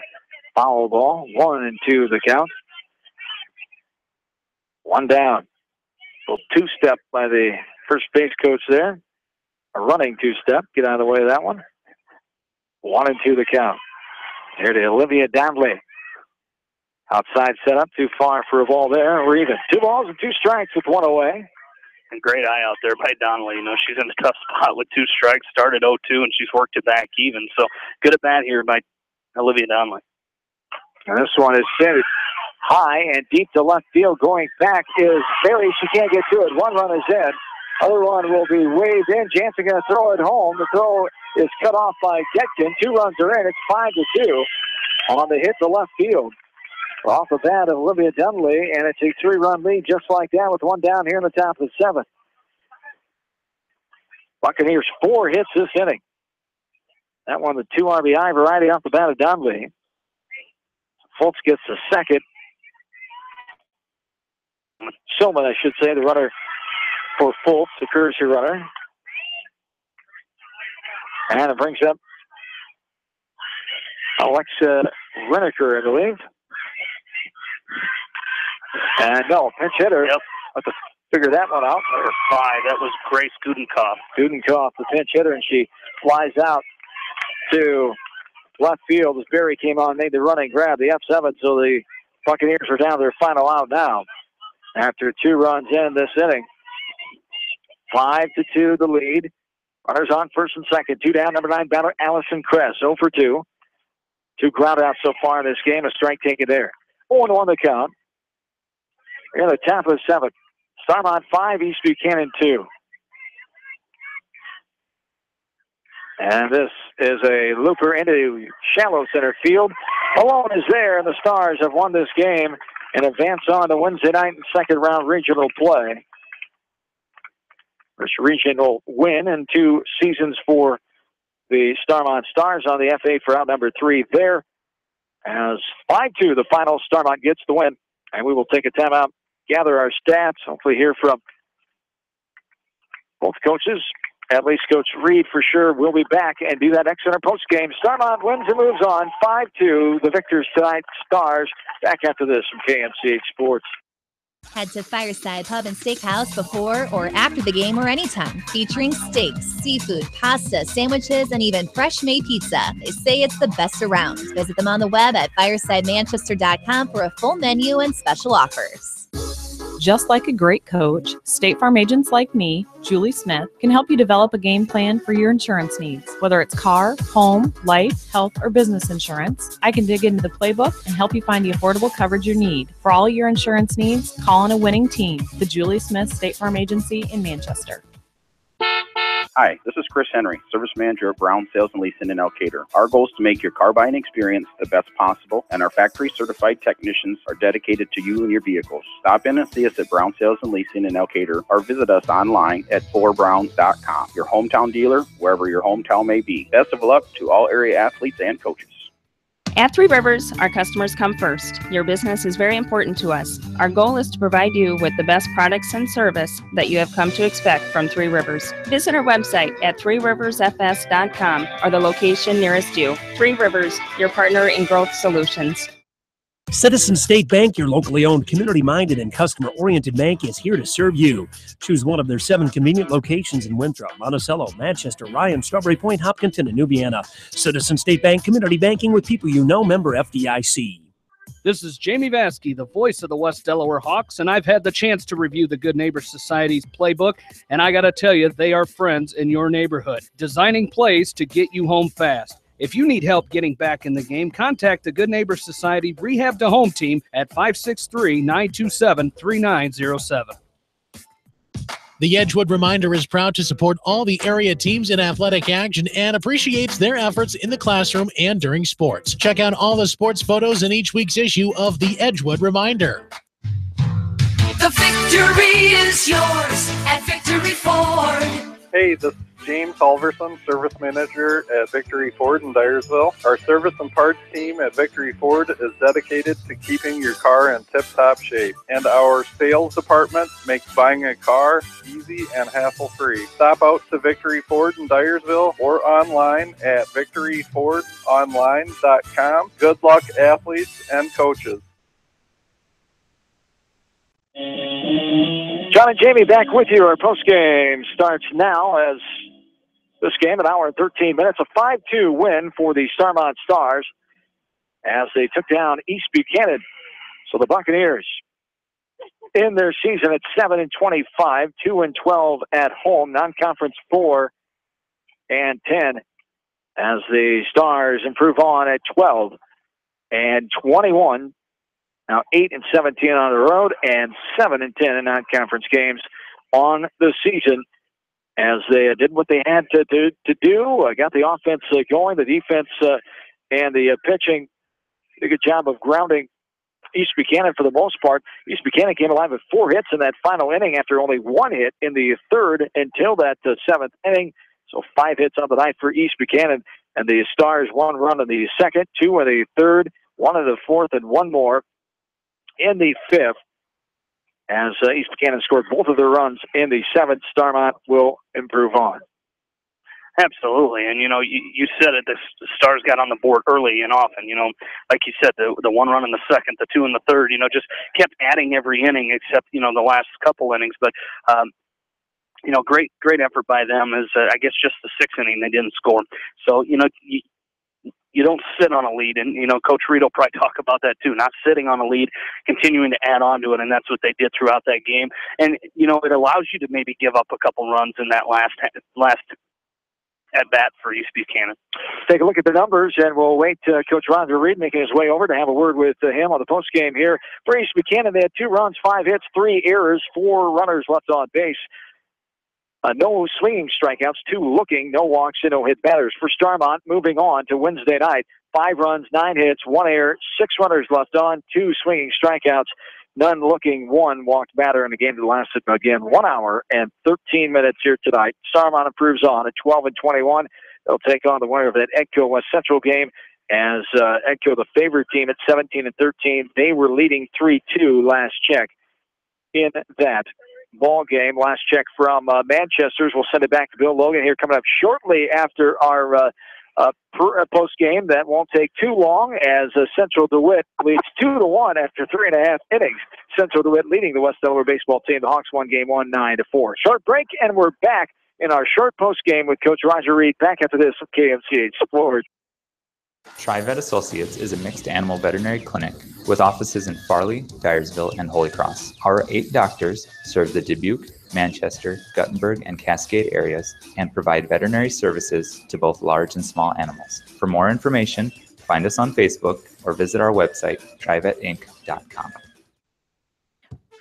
Foul ball, 1-2 the count. One down. Little two-step by the first base coach there. A running two-step. Get out of the way of that one. 1-2 the count. Here to Olivia Downley. Outside set up, too far for a ball there. We're even. 2 balls and 2 strikes with 1 away. And great eye out there by Donnelly. She's in a tough spot with 2 strikes. Started 0-2, and she's worked it back even. So good at bat here by Olivia Donnelly. And this one is sent high and deep to left field. Going back is Bailey. She can't get to it. 1 run is in. Other one will be waved in. Jansen going to throw it home. The throw is cut off by Getkin. 2 runs are in. It's 5-2 on the hit to left field. Off the bat of Olivia Dunley, and it's a 3-run lead just like that with 1 down here in the top of the 7th. Buccaneers 4 hits this inning. That one, the 2 RBI variety off the bat of Dunley. Fultz gets the second. Silman, I should say, the runner for Fultz, the courtesy runner. And it brings up Alexa Winokur, I believe. And no, pinch hitter. Yep. Have to figure that one out. Number 5, that was Grace Gudenkoff. Gudenkoff, the pinch hitter, and she flies out to left field as Berry came on and made the running grab, the F7, so the Buccaneers are down to their final out now. After 2 runs in this inning. 5-2 the lead. Runners on first and second. 2 down, number 9 batter Allison Kress, 0 for 2. 2 ground outs so far in this game, a strike taken there. 0-1 the count. We're in the top of the 7th. Starmont 5, East Buchanan 2. And this is a looper into shallow center field. Malone is there, and the Stars have won this game and advance on to Wednesday night and second round regional play. First regional win in 2 seasons for the Starmont Stars on the FA for out number 3 there. As 5-2, the final, Starmont gets the win. And we will take a timeout, gather our stats, hopefully hear from both coaches. At least Coach Reed for sure will be back and do that next in our postgame. Starmont wins and moves on 5-2. The victors tonight, Stars. Back after this from KMCH Sports. Head to Fireside Pub and Steakhouse before or after the game or anytime. Featuring steaks, seafood, pasta, sandwiches, and even fresh-made pizza. They say it's the best around. Visit them on the web at firesidemanchester.com for a full menu and special offers. Just like a great coach, State Farm agents like me, Julie Smith, can help you develop a game plan for your insurance needs. Whether it's car, home, life, health, or business insurance, I can dig into the playbook and help you find the affordable coverage you need. For all your insurance needs, call on a winning team. The Julie Smith State Farm Agency in Manchester. Hi, this is Chris Henry, Service Manager at Brown Sales and Leasing in Elkader. Our goal is to make your car buying experience the best possible, and our factory-certified technicians are dedicated to you and your vehicles. Stop in and see us at Brown Sales and Leasing in Elkader, or visit us online at forbrowns.com. Your hometown dealer, wherever your hometown may be. Best of luck to all area athletes and coaches. At Three Rivers, our customers come first. Your business is very important to us. Our goal is to provide you with the best products and service that you have come to expect from Three Rivers. Visit our website at threeriversfs.com or the location nearest you. Three Rivers, your partner in growth solutions. Citizen State Bank, your locally owned, community-minded, and customer-oriented bank, is here to serve you. Choose one of their 7 convenient locations in Winthrop, Monticello, Manchester, Ryan, Strawberry Point, Hopkinton, and New Vienna. Citizen State Bank, community banking with people you know, member FDIC. This is Jamie Vasky, the voice of the West Delaware Hawks, and I've had the chance to review the Good Neighbor Society's playbook, and I got to tell you, they are friends in your neighborhood, designing plays to get you home fast. If you need help getting back in the game, contact the Good Neighbor Society Rehab to Home team at 563-927-3907. The Edgewood Reminder is proud to support all the area teams in athletic action and appreciates their efforts in the classroom and during sports. Check out all the sports photos in each week's issue of the Edgewood Reminder. The victory is yours at Victory Ford. Hey, this is James Halverson, Service Manager at Victory Ford in Dyersville. Our service and parts team at Victory Ford is dedicated to keeping your car in tip-top shape. And our sales department makes buying a car easy and hassle-free. Stop out to Victory Ford in Dyersville or online at victoryfordonline.com. Good luck, athletes and coaches. John and Jamie back with you. Our postgame starts now as this game, an hour and 13 minutes, a 5-2 win for the Starmont Stars as they took down East Buchanan. So the Buccaneers in their season at 7-25, 2-12 at home, non-conference 4-10, as the Stars improve on at 12-21. Now 8-17 on the road and 7-10 in non-conference games on the season, as they did what they had to do. Got the offense going, the defense and the pitching did a good job of grounding East Buchanan for the most part. East Buchanan came alive with 4 hits in that final inning after only 1 hit in the third until that 7th inning. So 5 hits on the night for East Buchanan, and the Stars 1 run in the second, 2 in the third, 1 in the fourth, and 1 more in the 5th. As East Buchanan scored both of their runs in the 7th, Starmont will improve on. Absolutely, and you said it. The Stars got on the board early and often. Like you said, the 1 run in the second, the 2 in the third. Just kept adding every inning except the last couple innings. But great effort by them. Is I guess just the 6th inning they didn't score. So you don't sit on a lead, and Coach Reed will probably talk about that too. Not sitting on a lead, continuing to add on to it, and that's what they did throughout that game. And it allows you to maybe give up a couple runs in that last at bat for East Buchanan. Take a look at the numbers, and we'll wait Coach Roger Reed making his way over to have a word with him on the post game here. For East Buchanan, they had 2 runs, 5 hits, 3 errors, 4 runners left on base. No swinging strikeouts, 2 looking, no walks, and no hit batters. For Starmont, moving on to Wednesday night, 5 runs, 9 hits, 1 error, 6 runners left on, 2 swinging strikeouts, none looking, 1 walked batter in the game that lasted, again, 1 hour and 13 minutes here tonight. Starmont improves on at 12-21. They'll take on the winner of that Edco West Central game, as Edco, the favored team, at 17-13. They were leading 3-2 last check in that ball game. Last check from Manchester's. We'll send it back to Bill Logan here coming up shortly after our post game. That won't take too long, as Central DeWitt leads 2-1 after 3.5 innings. Central DeWitt leading the West Delaware baseball team. The Hawks won game 1 9-4. Short break, and we're back in our short post game with Coach Roger Reed. Back after this with KMCH Sports. TriVet Associates is a mixed animal veterinary clinic with offices in Farley, Dyersville, and Holy Cross. Our 8 doctors serve the Dubuque, Manchester, Guttenberg, and Cascade areas and provide veterinary services to both large and small animals. For more information, find us on Facebook or visit our website, trivetinc.com.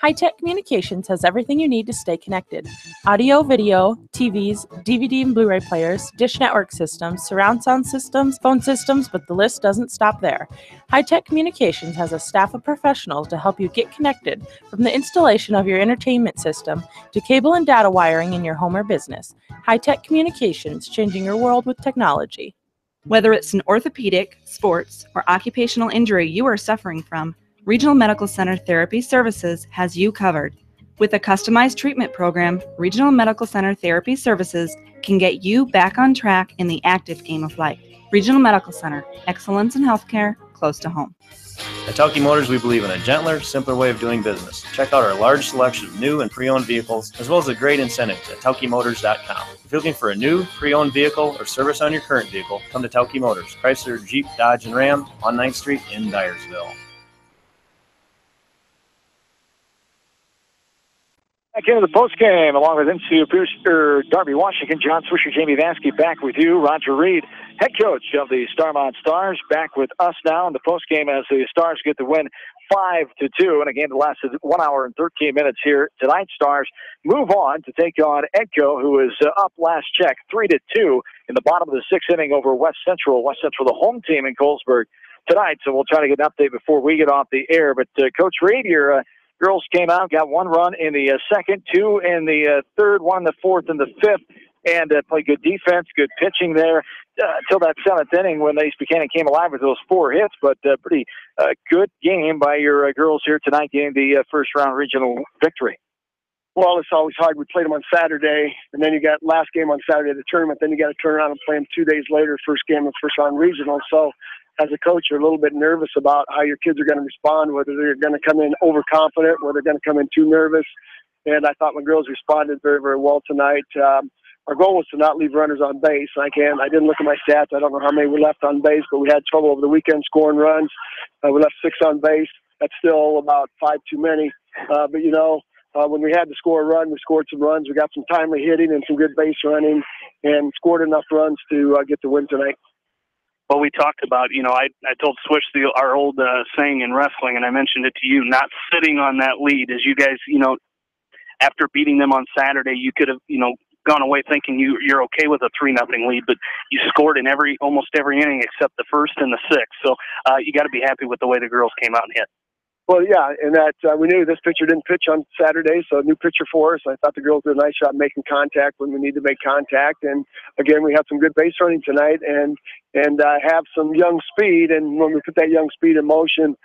High-Tech Communications has everything you need to stay connected. Audio, video, TVs, DVD and Blu-ray players, dish network systems, surround sound systems, phone systems, but the list doesn't stop there. High-Tech Communications has a staff of professionals to help you get connected, from the installation of your entertainment system to cable and data wiring in your home or business. High-Tech Communications, changing your world with technology. Whether it's an orthopedic, sports, or occupational injury you are suffering from, Regional Medical Center Therapy Services has you covered. With a customized treatment program, Regional Medical Center Therapy Services can get you back on track in the active game of life. Regional Medical Center, excellence in healthcare close to home. At Tauke Motors, we believe in a gentler, simpler way of doing business. Check out our large selection of new and pre-owned vehicles, as well as the great incentives at TaukeMotors.com. If you're looking for a new, pre-owned vehicle or service on your current vehicle, come to Tauke Motors, Chrysler, Jeep, Dodge, and Ram on 9th Street in Dyersville. Back into the postgame, along with NCU producer Darby Washington, John Swisher, Jamie Vansky back with you. Roger Reed, head coach of the Starmont Stars, back with us now in the postgame as the Stars get the win 5-2 in a game that lasted 1 hour and 13 minutes here tonight. Stars move on to take on Edco, who is up last check 3-2 in the bottom of the sixth inning over West Central. West Central, the home team in Colesburg tonight. So we'll try to get an update before we get off the air. But Coach Reed, your girls came out, got 1 run in the second, 2 in the third, 1 in the fourth, and the fifth, and played good defense, good pitching there until that seventh inning when East Buchanan came alive with those 4 hits. But pretty good game by your girls here tonight, getting the first-round regional victory. Well, it's always hard. We played them on Saturday, and then you got last game on Saturday of the tournament. Then you got to turn around and play them 2 days later, first game of first-round regional. So as a coach, you're a little bit nervous about how your kids are going to respond, whether they're going to come in overconfident, whether they're going to come in too nervous. And I thought my girls responded very, very well tonight. Our goal was to not leave runners on base. I didn't look at my stats. I don't know how many we left on base, but we had trouble over the weekend scoring runs. We left 6 on base. That's still about 5 too many. But, when we had to score a run, we scored some runs. We got some timely hitting and some good base running and scored enough runs to get the win tonight. Well, we talked about, I told Swish our old saying in wrestling, and I mentioned it to you, not sitting on that lead. As you guys, after beating them on Saturday, you could have, gone away thinking you're okay with a 3-0 lead, but you scored in almost every inning except the first and the sixth. So you got to be happy with the way the girls came out and hit. Well, yeah, and that we knew this pitcher didn't pitch on Saturday, so a new pitcher for us. I thought the girls did a nice job making contact when we need to make contact. And again, we had some good base running tonight, and have some young speed. And when we put that young speed in motion,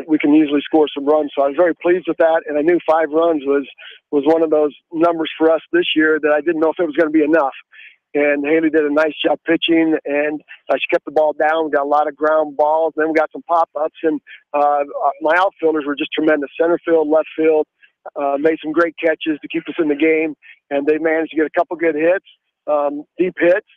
we can usually score some runs. So I was very pleased with that, and I knew 5 runs was one of those numbers for us this year that I didn't know if it was going to be enough. And Haley did a nice job pitching, and she kept the ball down. We got a lot of ground balls. Then we got some pop-ups, and my outfielders were just tremendous. Center field, left field, made some great catches to keep us in the game, and they managed to get a couple good hits, deep hits.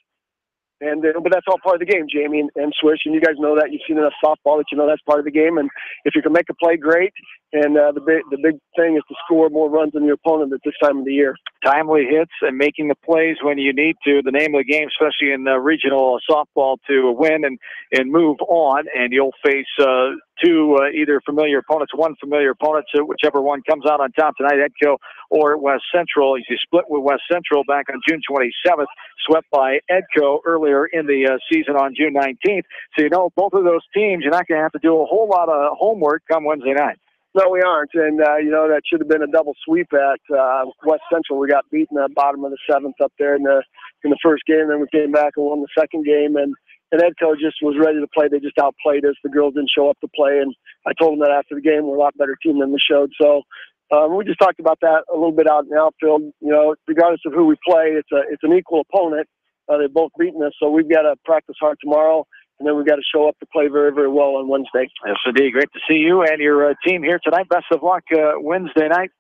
But that's all part of the game, Jamie and Swish, and you guys know that. You've seen enough softball that you know that's part of the game. And if you can make a play, great. And the big thing is to score more runs than your opponent at this time of the year. Timely hits and making the plays when you need to. The name of the game, especially in regional softball, to win and move on. And you'll face 2 either familiar opponents, 1 familiar opponent, whichever one comes out on top tonight, Edco or West Central. You split with West Central back on June 27th, swept by Edco earlier in the season on June 19th. So both of those teams, you're not going to have to do a whole lot of homework come Wednesday night. No, we aren't. And, that should have been a double sweep at West Central. We got beaten at the bottom of the 7th up there in the first game. Then we came back and won the second game. And Edco just was ready to play. They just outplayed us. The girls didn't show up to play. And I told them that after the game, we're a lot better team than we showed. So we just talked about that a little bit out in the outfield. Regardless of who we play, it's an equal opponent. They've both beaten us. So we've got to practice hard tomorrow. And then we've got to show up to play very, very well on Wednesday. Yes, indeed. Great to see you and your team here tonight. Best of luck Wednesday night.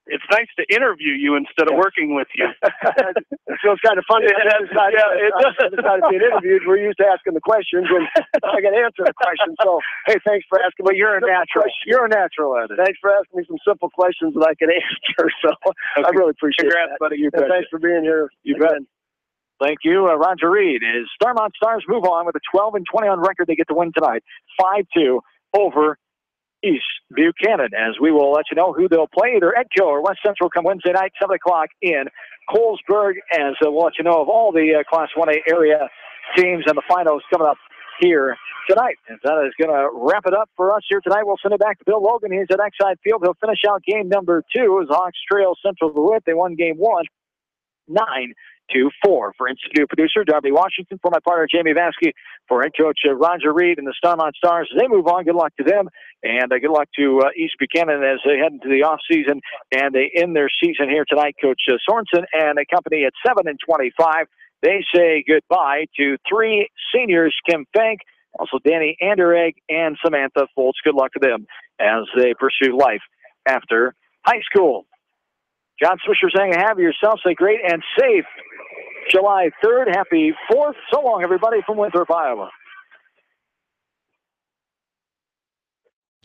It's nice to interview you instead of working with you. It feels kind of funny. It's not being interviewed. We're used to asking the questions, and I got to answer the questions. So, hey, thanks for asking. But you're a natural. You're a natural at it. Thanks for asking me some simple questions that I can answer. So I really appreciate Congrats, that. buddy. You bet. Thanks for being here. You bet. Thank you, Roger Reed. As Starmont Stars move on with a 12-20 on record, they get the win tonight, 5-2 over East Buchanan. As we will let you know who they'll play, either Edco or West Central, come Wednesday night, 7 o'clock in Colesburg. As we'll let you know of all the Class 1A area teams and the finals coming up here tonight. And that is going to wrap it up for us here tonight. We'll send it back to Bill Logan. He's at Exide Field. He'll finish out game number 2 as Hawks trail Central DeWitt. They won game 1, 9-4. For Institute producer Darby Washington, for my partner Jamie Vansky, for head coach Roger Reed and the Starmont Stars. As they move on, good luck to them, and good luck to East Buchanan as they head into the off season and they end their season here tonight. Coach Sorensen and a company at 7-25. They say goodbye to 3 seniors: Kim Fank, Also, Danny Anderegg and Samantha Foltz. Good luck to them as they pursue life after high school. John Swisher saying, have yourselves a great and safe July 3rd. Happy 4th. So long, everybody, from Winthrop, Iowa.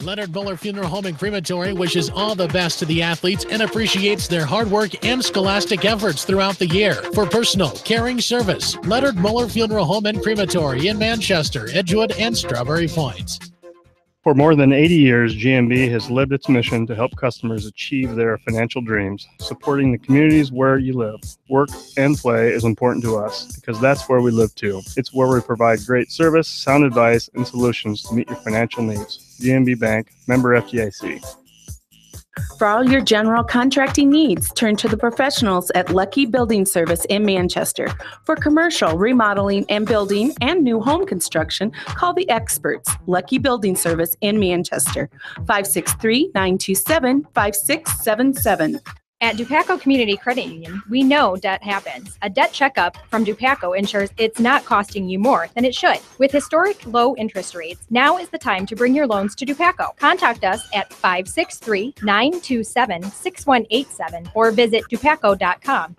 Leonard Muller Funeral Home and Crematory wishes all the best to the athletes and appreciates their hard work and scholastic efforts throughout the year. For personal, caring service, Leonard Muller Funeral Home and Crematory in Manchester, Edgewood, and Strawberry Point. For more than 80 years, GMB has lived its mission to help customers achieve their financial dreams. Supporting the communities where you live, work, and play is important to us because that's where we live too. It's where we provide great service, sound advice, and solutions to meet your financial needs. GMB Bank, member FDIC. For all your general contracting needs, turn to the professionals at Lucky Building Service in Manchester. For commercial, remodeling, and building and new home construction, call the experts, Lucky Building Service in Manchester, 563-927-5677. At Dupaco Community Credit Union, we know debt happens. A debt checkup from Dupaco ensures it's not costing you more than it should. With historic low interest rates, now is the time to bring your loans to Dupaco. Contact us at 563-927-6187 or visit dupaco.com.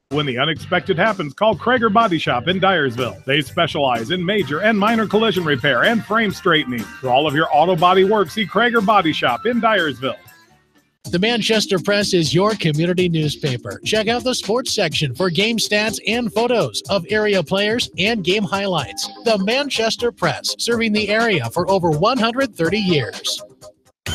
When the unexpected happens, call Krager Body Shop in Dyersville. They specialize in major and minor collision repair and frame straightening. For all of your auto body work, see Krager Body Shop in Dyersville. The Manchester Press is your community newspaper. Check out the sports section for game stats and photos of area players and game highlights. The Manchester Press, serving the area for over 130 years.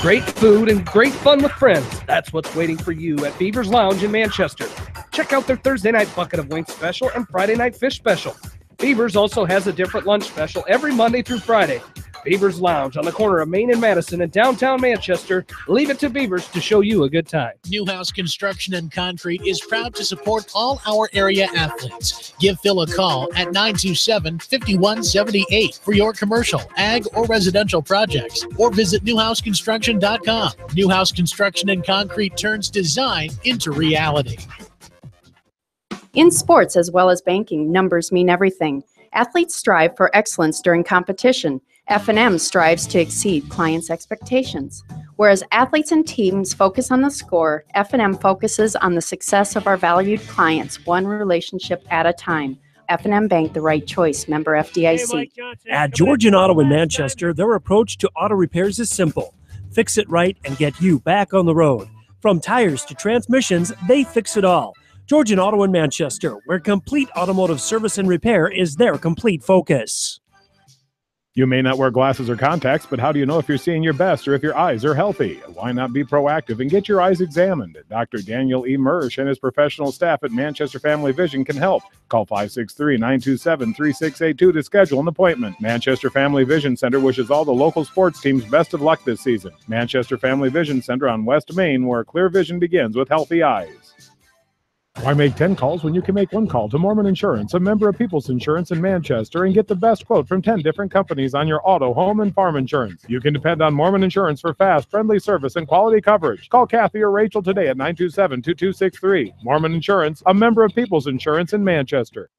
Great food and great fun with friends. That's what's waiting for you at Beaver's Lounge in Manchester. Check out their Thursday night bucket of wings special and Friday night fish special. Beaver's also has a different lunch special every Monday through Friday. Beaver's Lounge on the corner of Main and Madison in downtown Manchester. Leave it to Beaver's to show you a good time. Newhouse Construction and Concrete is proud to support all our area athletes. Give Phil a call at 927-5178 for your commercial, ag, or residential projects, or visit newhouseconstruction.com. Newhouse Construction and Concrete turns design into reality. In sports as well as banking, numbers mean everything. Athletes strive for excellence during competition. F&M strives to exceed clients' expectations. Whereas athletes and teams focus on the score, F&M focuses on the success of our valued clients, one relationship at a time. F&M Bank, the right choice, member FDIC. At Georgian Auto in Manchester, their approach to auto repairs is simple. Fix it right and get you back on the road. From tires to transmissions, they fix it all. Georgian Auto in Manchester, where complete automotive service and repair is their complete focus. You may not wear glasses or contacts, but how do you know if you're seeing your best or if your eyes are healthy? Why not be proactive and get your eyes examined? Dr. Daniel E. Mersch and his professional staff at Manchester Family Vision can help. Call 563-927-3682 to schedule an appointment. Manchester Family Vision Center wishes all the local sports teams best of luck this season. Manchester Family Vision Center on West Main, where clear vision begins with healthy eyes. Why make 10 calls when you can make one call to Mormon Insurance, a member of People's Insurance in Manchester, and get the best quote from 10 different companies on your auto, home, and farm insurance? You can depend on Mormon Insurance for fast, friendly service and quality coverage. Call Kathy or Rachel today at 927-2263. Mormon Insurance, a member of People's Insurance in Manchester.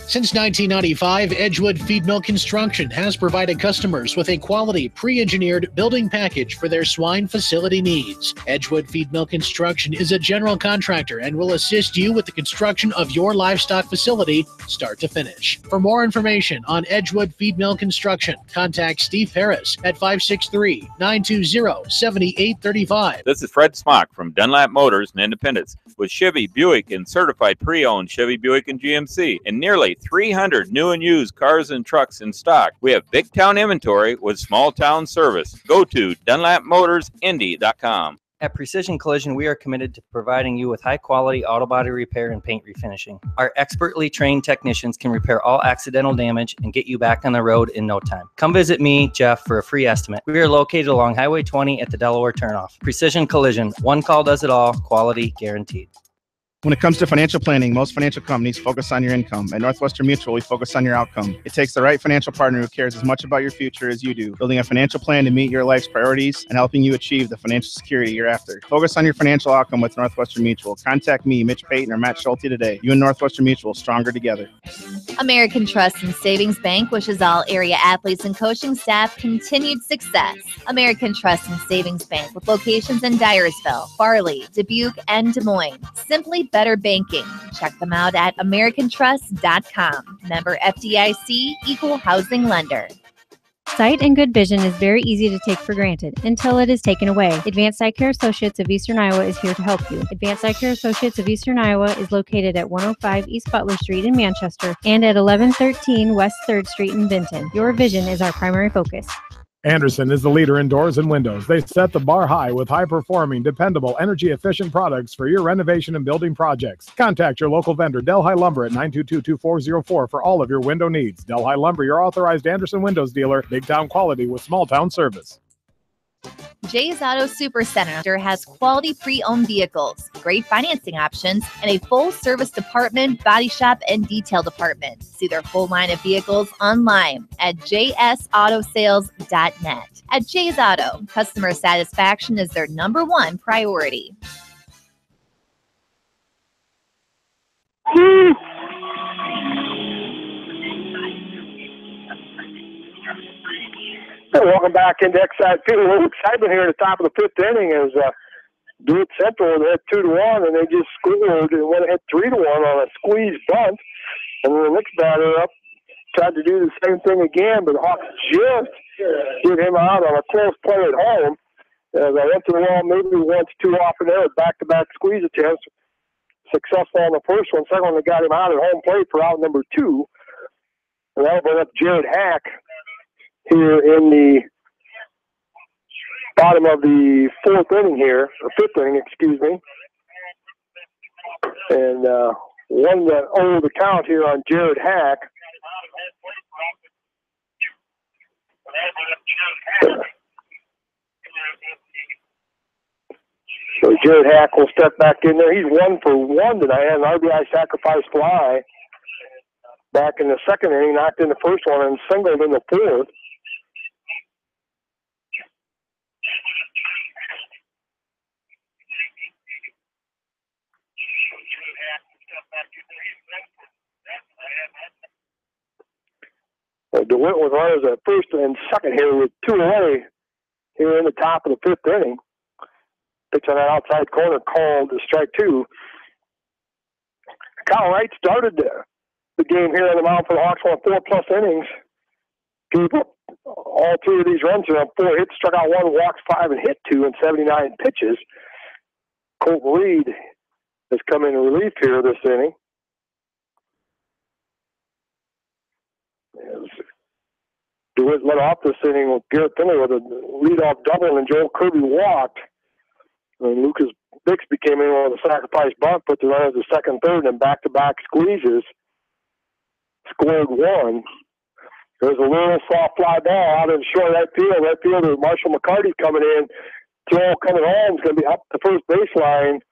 Since 1995, Edgewood Feed Mill Construction has provided customers with a quality, pre-engineered building package for their swine facility needs. Edgewood Feed Mill Construction is a general contractor and will assist you with the construction of your livestock facility, start to finish. For more information on Edgewood Feed Mill Construction, contact Steve Harris at 563-920-7835. This is Fred Smock from Dunlap Motors and Independence with Chevy, Buick, and certified pre-owned Chevy, Buick, and GMC, and nearly 300 new and used cars and trucks in stock. We have big town inventory with small town service. Go to DunlapMotorsIndy.com. At Precision Collision, we are committed to providing you with high-quality auto body repair and paint refinishing. Our expertly trained technicians can repair all accidental damage and get you back on the road in no time. Come visit me, Jeff, for a free estimate. We are located along Highway 20 at the Delaware Turnoff. Precision Collision, one call does it all, quality guaranteed. When it comes to financial planning, most financial companies focus on your income. At Northwestern Mutual, we focus on your outcome. It takes the right financial partner who cares as much about your future as you do, building a financial plan to meet your life's priorities and helping you achieve the financial security you're after. Focus on your financial outcome with Northwestern Mutual. Contact me, Mitch Payton, or Matt Schulte today. You and Northwestern Mutual, stronger together. American Trust and Savings Bank wishes all area athletes and coaching staff continued success. American Trust and Savings Bank with locations in Dyersville, Farley, Dubuque, and Des Moines. Simply better banking. Check them out at americantrust.com. Member FDIC, equal housing lender. Sight and good vision is very easy to take for granted until it is taken away. Advanced Eye Care Associates of Eastern Iowa is here to help you. Advanced Eye Care Associates of Eastern Iowa is located at 105 East Butler Street in Manchester and at 1113 West 3rd Street in Benton. Your vision is our primary focus. Anderson is the leader in doors and windows. They set the bar high with high-performing, dependable, energy-efficient products for your renovation and building projects. Contact your local vendor, Delhi Lumber, at 922-2404 for all of your window needs. Delhi Lumber, your authorized Anderson Windows dealer, big-town quality with small-town service. Jay's Auto Supercenter has quality pre-owned vehicles, great financing options, and a full-service department, body shop, and detail department. See their full line of vehicles online at jsautosales.net. At Jay's Auto, customer satisfaction is their #1 priority. Welcome back into Exide Field. A little excitement here at the top of the 5th inning as DeWitt Central they had 2-1 and they just scored and went ahead 3-1 on a squeeze bunt. And then the next batter up tried to do the same thing again, but Hawks just get him out on a close play at home. As I went to the wall maybe once too often there with back-to-back squeeze attempts. Successful on the first one. Second one, they got him out at home plate for out number 2. And that'll bring up Jared Hack here in the bottom of the 4th inning here, or 5th inning, excuse me. And 1-0 the count here on Jared Hack. So Jared Hack will step back in there. He's 1 for 1 tonight, an RBI sacrifice fly. Back in the 2nd inning, knocked in the first one and singled in the 4th. DeWitt with runners at first and second here with 2 away here in the top of the 5th inning. Pitch on that outside corner called strike 2. Kyle Wright started the game here on the mound for the Hawks, won 4+ innings. Gave up all 3 of these runs here on 4 hits, struck out 1, walked 5, and hit 2 in 79 pitches. Colton Reed has come in relief here this inning. DeWitt led off this inning with Garrett Finley with a leadoff double, and Joel Kirby walked. And Lucas Bixby came in with a sacrifice bunt, put the runners to 2nd, 3rd, and back-to-back squeezes. Scored 1. There's a little soft fly ball out in short right field. Right fielder Marshall McCarty's coming in. Throw coming home is going to be up the first baseline.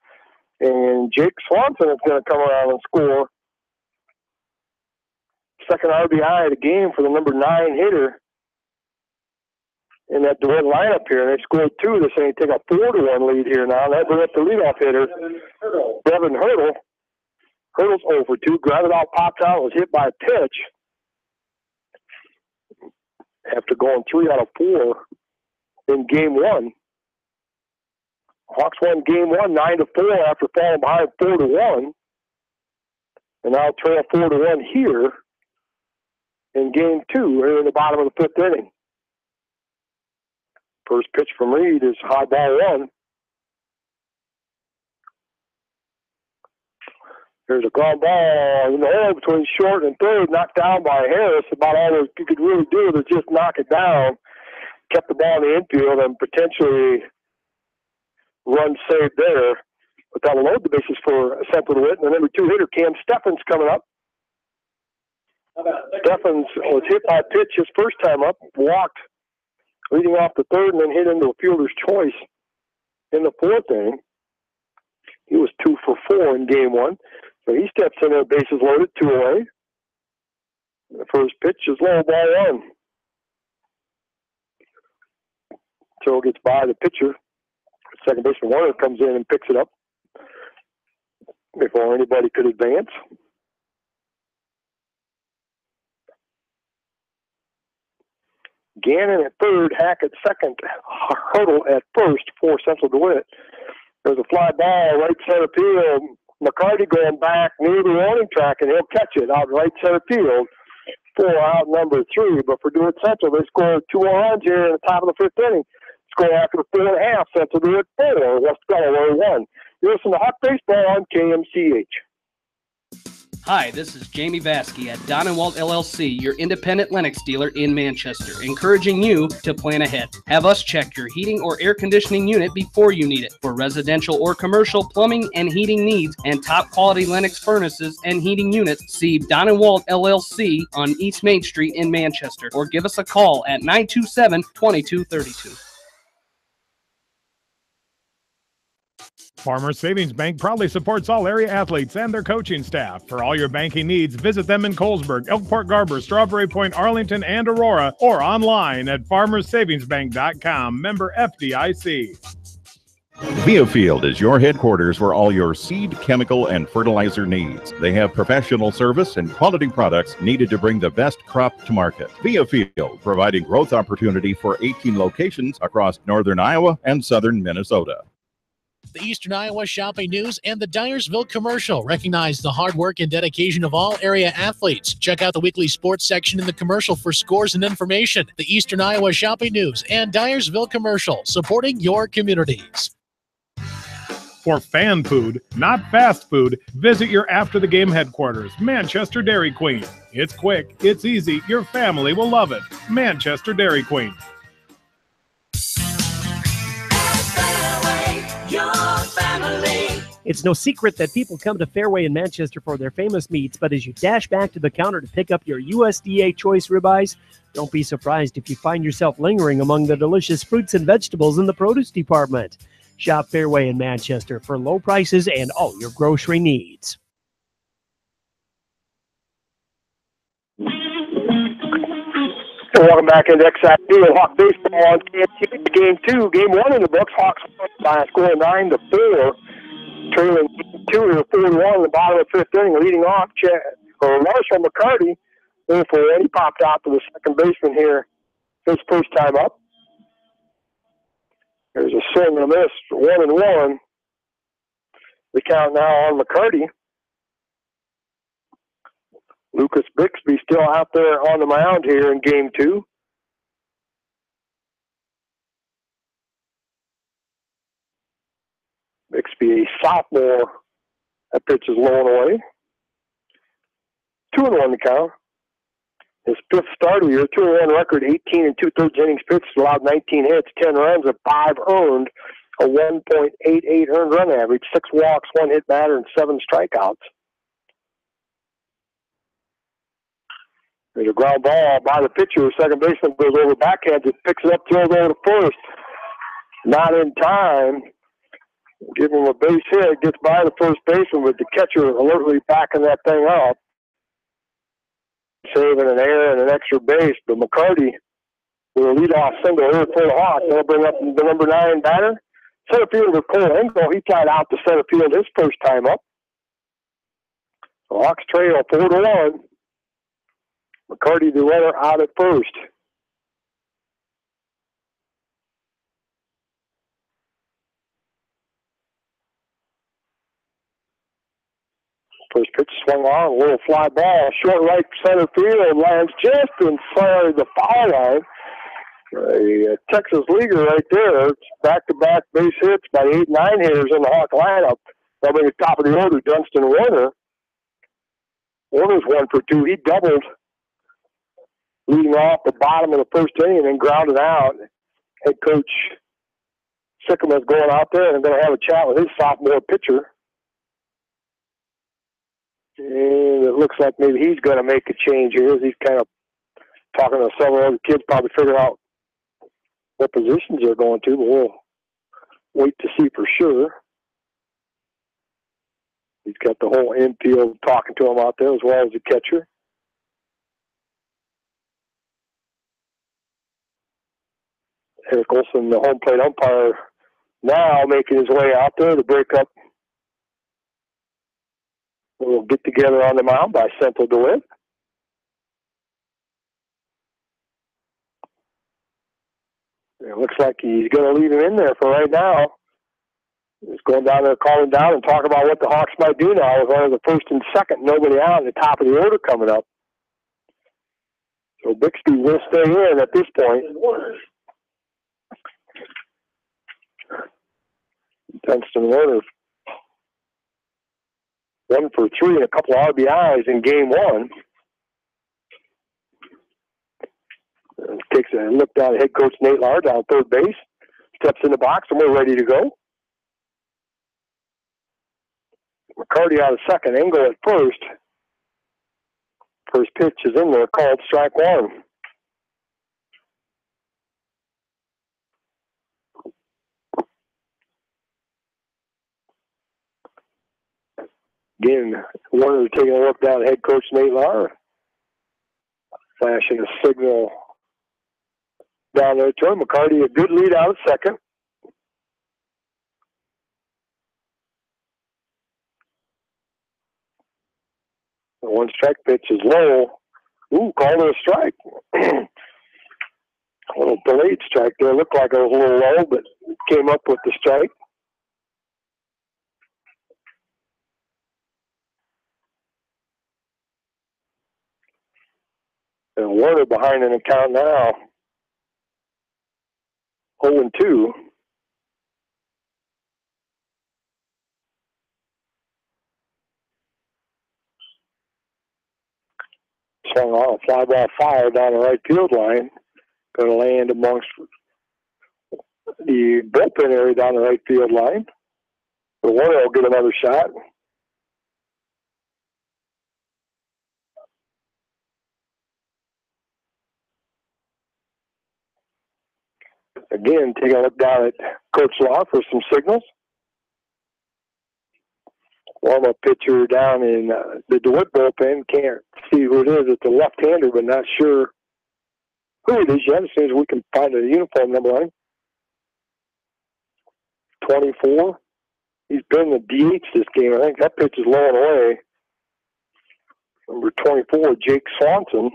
And Jake Swanson is going to come around and score. Second RBI of the game for the number 9 hitter in that DeWitt lineup here. And they scored 2 this inning. Take a 4-1 lead here now. That brings up the leadoff hitter, Devin Hurdle. Hurdle's 0 for 2. Grounded out, popped out, was hit by a pitch. After going 3 out of 4 in game 1. Hawks won game 1 9-4 after falling behind 4-1. And now trail 4-1 here in game 2, here in the bottom of the 5th inning. First pitch from Reed is high ball 1. There's a ground ball in the hole between short and 3rd, knocked down by Harris. About all you could really do is just knock it down. Kept the ball in the infield and potentially run saved there. But that'll load the bases for Central DeWitt. And the number 2 hitter, Cam Steffens, coming up. Steffens was hit by a pitch his first time up, walked leading off the 3rd, and then hit into a fielder's choice in the 4th inning. He was 2 for 4 in game 1. So he steps in there, bases loaded, 2 away. The first pitch is low, ball 1. So gets by the pitcher. Second baseman Warner comes in and picks it up before anybody could advance. Gannon at third, Hack at second, Hurdle at first for Central to win it. There's a fly ball, right center field. McCarty going back near the warning track, and he'll catch it out right center field for out number 3. But for Dewitt Central, they scored 2 more runs here in the top of the 5th inning. Score after 4.5, Central do it 4, West Delaware 1. You listen to Hot Baseball on KMCH. Hi, this is Jamie Vasky at Don & Walt LLC, your independent Lennox dealer in Manchester, encouraging you to plan ahead. Have us check your heating or air conditioning unit before you need it. For residential or commercial plumbing and heating needs and top quality Lennox furnaces and heating units, see Don & Walt LLC on East Main Street in Manchester, or give us a call at 927-2232. Farmers Savings Bank proudly supports all area athletes and their coaching staff. For all your banking needs, visit them in Colesburg, Elkport Garber, Strawberry Point, Arlington, and Aurora, or online at farmersavingsbank.com. Member FDIC. Viafield is your headquarters for all your seed, chemical, and fertilizer needs. They have professional service and quality products needed to bring the best crop to market. Viafield, providing growth opportunity for 18 locations across northern Iowa and southern Minnesota. The Eastern Iowa Shopping News and the Dyersville Commercial recognize the hard work and dedication of all area athletes. Check out the weekly sports section in the commercial for scores and information. The Eastern Iowa Shopping News and Dyersville Commercial, supporting your communities. For fan food, not fast food, visit your after-the-game headquarters, Manchester Dairy Queen. It's quick, it's easy, your family will love it. Manchester Dairy Queen. It's no secret that people come to Fairway in Manchester for their famous meats, but as you dash back to the counter to pick up your USDA choice ribeyes, don't be surprised if you find yourself lingering among the delicious fruits and vegetables in the produce department. Shop Fairway in Manchester for low prices and all your grocery needs. Welcome back into XIP Hawk Baseball on KMCH. Game 2, Game 1 in the books. Hawks by a score of 9-4. Trailing 2 here, 4-1 in the bottom of the 5th inning. Leading off, Marshall McCarty. In for it. He popped out to the second baseman here his first time up. There's a swing and a miss, 1-1. The count now on McCarty. Lucas Bixby still out there on the mound here in Game 2. Bixby, a sophomore, that pitch is low and away. 2-1 the count. His 5th start of the year, 2-1 record, 18 2/3 innings pitched, allowed 19 hits, 10 runs, and 5 earned, a 1.88 earned run average, 6 walks, 1 hit batter, and 7 strikeouts. There's a ground ball by the pitcher. Second baseman goes over, backhands it, picks it up, throws over to first. Not in time. Give him a base hit, gets by the first baseman with the catcher alertly backing that thing up. Saving an error and an extra base, but McCarty with a leadoff single here for the Hawks. They'll bring up the number 9 batter. Center fielder Cole Engel, he tied out to center field his first time up. The Hawks trail 4-1. McCarty, the runner, out at first. First pitch swung on, a little fly ball, short right center field, lands just inside the foul line. A Texas leaguer right there. Back-to-back base hits by 8-9 hitters in the Hawk lineup. They'll bring the top of the order, Dunston Warner. Warner's 1 for 2. He doubled, leading off the bottom of the first inning and then grounded out. Head coach Sycamore going out there and going to have a chat with his sophomore pitcher. And it looks like maybe he's going to make a change here as he's kind of talking to several other kids, probably figuring out what positions they're going to, but we'll wait to see for sure. He's got the whole infield talking to him out there as well as the catcher. Eric Olson, the home plate umpire, now making his way out there to break up a little get-together on the mound by Central DeWitt. It looks like he's going to leave him in there for right now. He's going down there, calling down, and talking about what the Hawks might do now with one of the first and second, nobody out, and the top of the order coming up. So Bixby will stay in at this point. Dunston Warner 1 for 3 and a couple of RBIs in game 1. Takes a look down at head coach Nate Lahr down third base. Steps in the box, and we're ready to go. McCarty out of second. Engel at first. First pitch is in there, called strike 1. Again, Warner taking a look down at head coach Nate Lahr. Flashing a signal down there to him. McCarty, a good lead out of second. The 1 strike pitch is low. Ooh, called it a strike. A little delayed strike there. Looked like it was a little low, but came up with the strike. And Warner behind an account now. 0-2. Swung on a fly ball fire down the right field line. Going to land amongst the bullpen area down the right field line. The Warner will get another shot. Again, taking a look down at Coach Lahr for some signals. Warm-up pitcher down in the DeWitt bullpen. Can't see who it is. It's a left-hander, but not sure who it is yet. As soon as we can find a uniform number on him. 24. He's been the DH this game. I think that pitch is low and away. Number 24, Jake Swanson.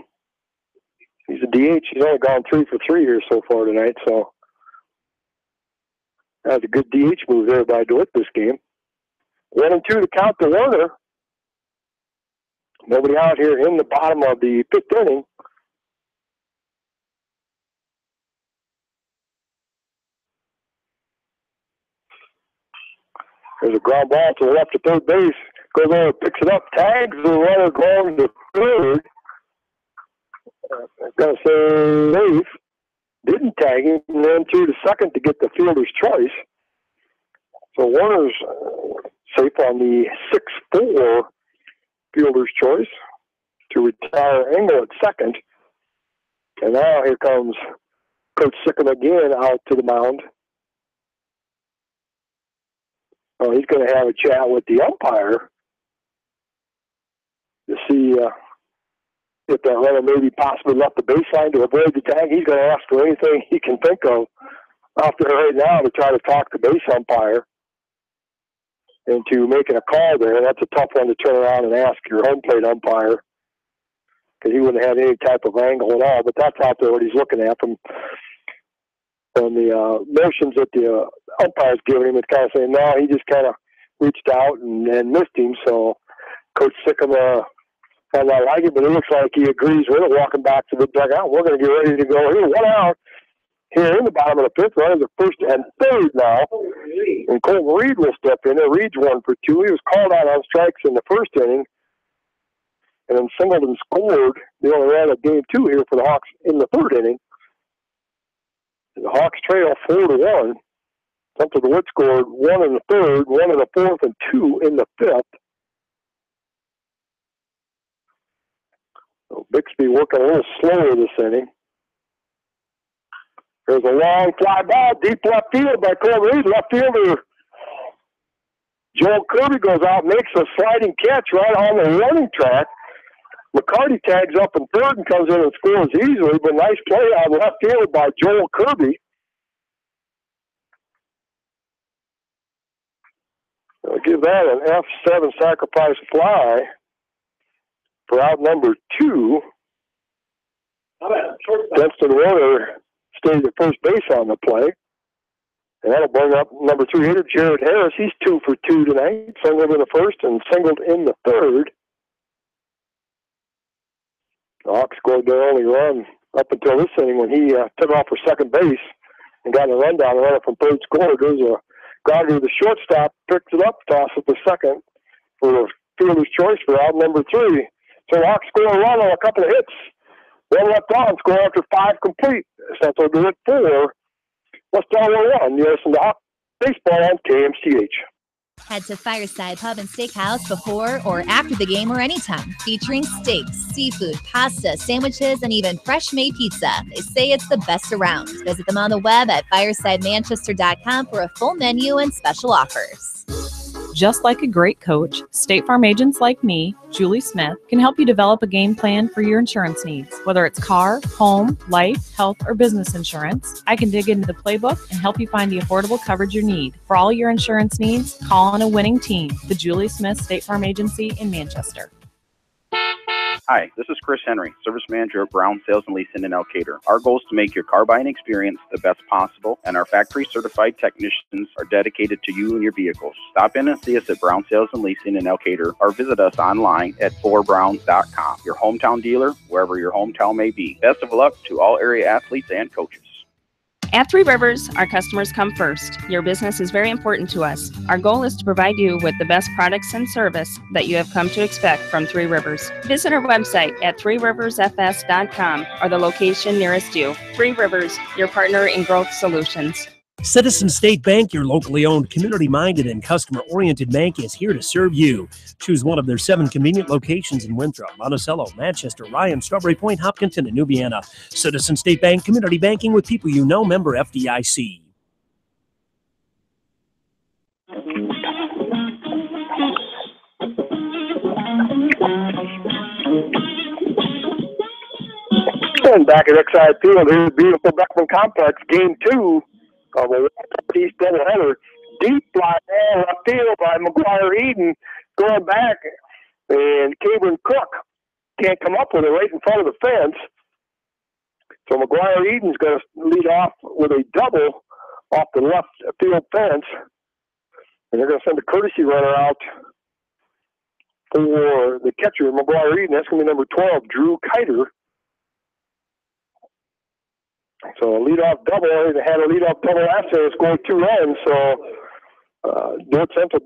He's a DH. He's only gone 3 for 3 here so far tonight, so that's a good DH move there by DeWitt this game. 1-2 to count to Warner. Nobody out here in the bottom of the 5th inning. There's a ground ball to the left of third base. Goes over, picks it up, tags the runner going to third. I'm going to say safe. Didn't tag him, and then threw to second to get the fielder's choice. So Warner's safe on the 6-4 fielder's choice to retire Engel at second. And now here comes Coach Sickham again out to the mound. Oh, he's going to have a chat with the umpire to see if that runner maybe possibly left the baseline to avoid the tag. He's going to ask for anything he can think of out there right now to try to talk the base umpire into making a call there. That's a tough one to turn around and ask your home plate umpire because he wouldn't have any type of angle at all. But that's out there what he's looking at from the motions that the umpire's giving him. It's kind of saying, no, he just kind of reached out and missed him. So Coach Sickham kind of like it, but it looks like he agrees with it, walking back to the dugout. We're going to get ready to go here. 1 out here in the bottom of the 5th. Runners are first and third now. And Colton Reed will step in there. Reed's 1 for 2. He was called out on strikes in the first inning. And then Singleton scored the only run of game 2 here for the Hawks in the 3rd inning. And the Hawks trail 4-1. Central DeWitt scored 1 in the 3rd, 1 in the 4th, and 2 in the 5th. So Bixby working a little slower this inning. There's a long fly ball, deep left field by Colton Reed. Left fielder Joel Kirby goes out, makes a sliding catch right on the running track. McCarty tags up in third and comes in and scores easily, but nice play on left field by Joel Kirby. I'll give that an F7 sacrifice fly for out number 2. Dunston Warner stayed at first base on the play. And that'll bring up number 3 hitter, Jared Harris. He's 2 for 2 tonight. Singled in the first and singled in the third. The Hawks scored their only run up until this inning when he took off for second base and got a rundown and runner from third scored. There's a Gardner, the shortstop, picks it up, tosses the second for a fielder's choice for out number 3. So the Hawks score a run on a couple of hits. One left on, score after 5 complete. Central do it 4. West Delaware 1. You're listening to Hawk Baseball on KMCH. Head to Fireside Pub and Steakhouse before or after the game or anytime. Featuring steaks, seafood, pasta, sandwiches, and even fresh-made pizza. They say it's the best around. Visit them on the web at firesidemanchester.com for a full menu and special offers. Just like a great coach, State Farm agents like me, Julie Smith, can help you develop a game plan for your insurance needs. Whether it's car, home, life, health, or business insurance, I can dig into the playbook and help you find the affordable coverage you need. For all your insurance needs, call on a winning team, the Julie Smith State Farm Agency in Manchester. Hi, this is Chris Henry, Service Manager of Brown Sales and Leasing in Elkader. Our goal is to make your car buying experience the best possible, and our factory-certified technicians are dedicated to you and your vehicles. Stop in and see us at Brown Sales and Leasing in Elkader, or visit us online at 4browns.com. Your hometown dealer, wherever your hometown may be. Best of luck to all area athletes and coaches. At Three Rivers, our customers come first. Your business is very important to us. Our goal is to provide you with the best products and service that you have come to expect from Three Rivers. Visit our website at threeriversfs.com or the location nearest you. Three Rivers, your partner in growth solutions. Citizen State Bank, your locally owned, community-minded, and customer-oriented bank, is here to serve you. Choose one of their 7 convenient locations in Winthrop, Monticello, Manchester, Ryan, Strawberry Point, Hopkinton, and New Vienna. Citizen State Bank, community banking with people you know, member FDIC. And back at Exide Field, here's beautiful Beckman Complex, Game 2. Of a East doubleheader. Deep fly ball left field by McGuire Eden going back, and Cameron Cook can't come up with it right in front of the fence. So McGuire Eden's going to lead off with a double off the left field fence, and they're going to send a courtesy runner out for the catcher, McGuire Eden. That's going to be number 12, Drew Kiter. So a leadoff double. They had a leadoff double last year and scored 2 runs. So North Central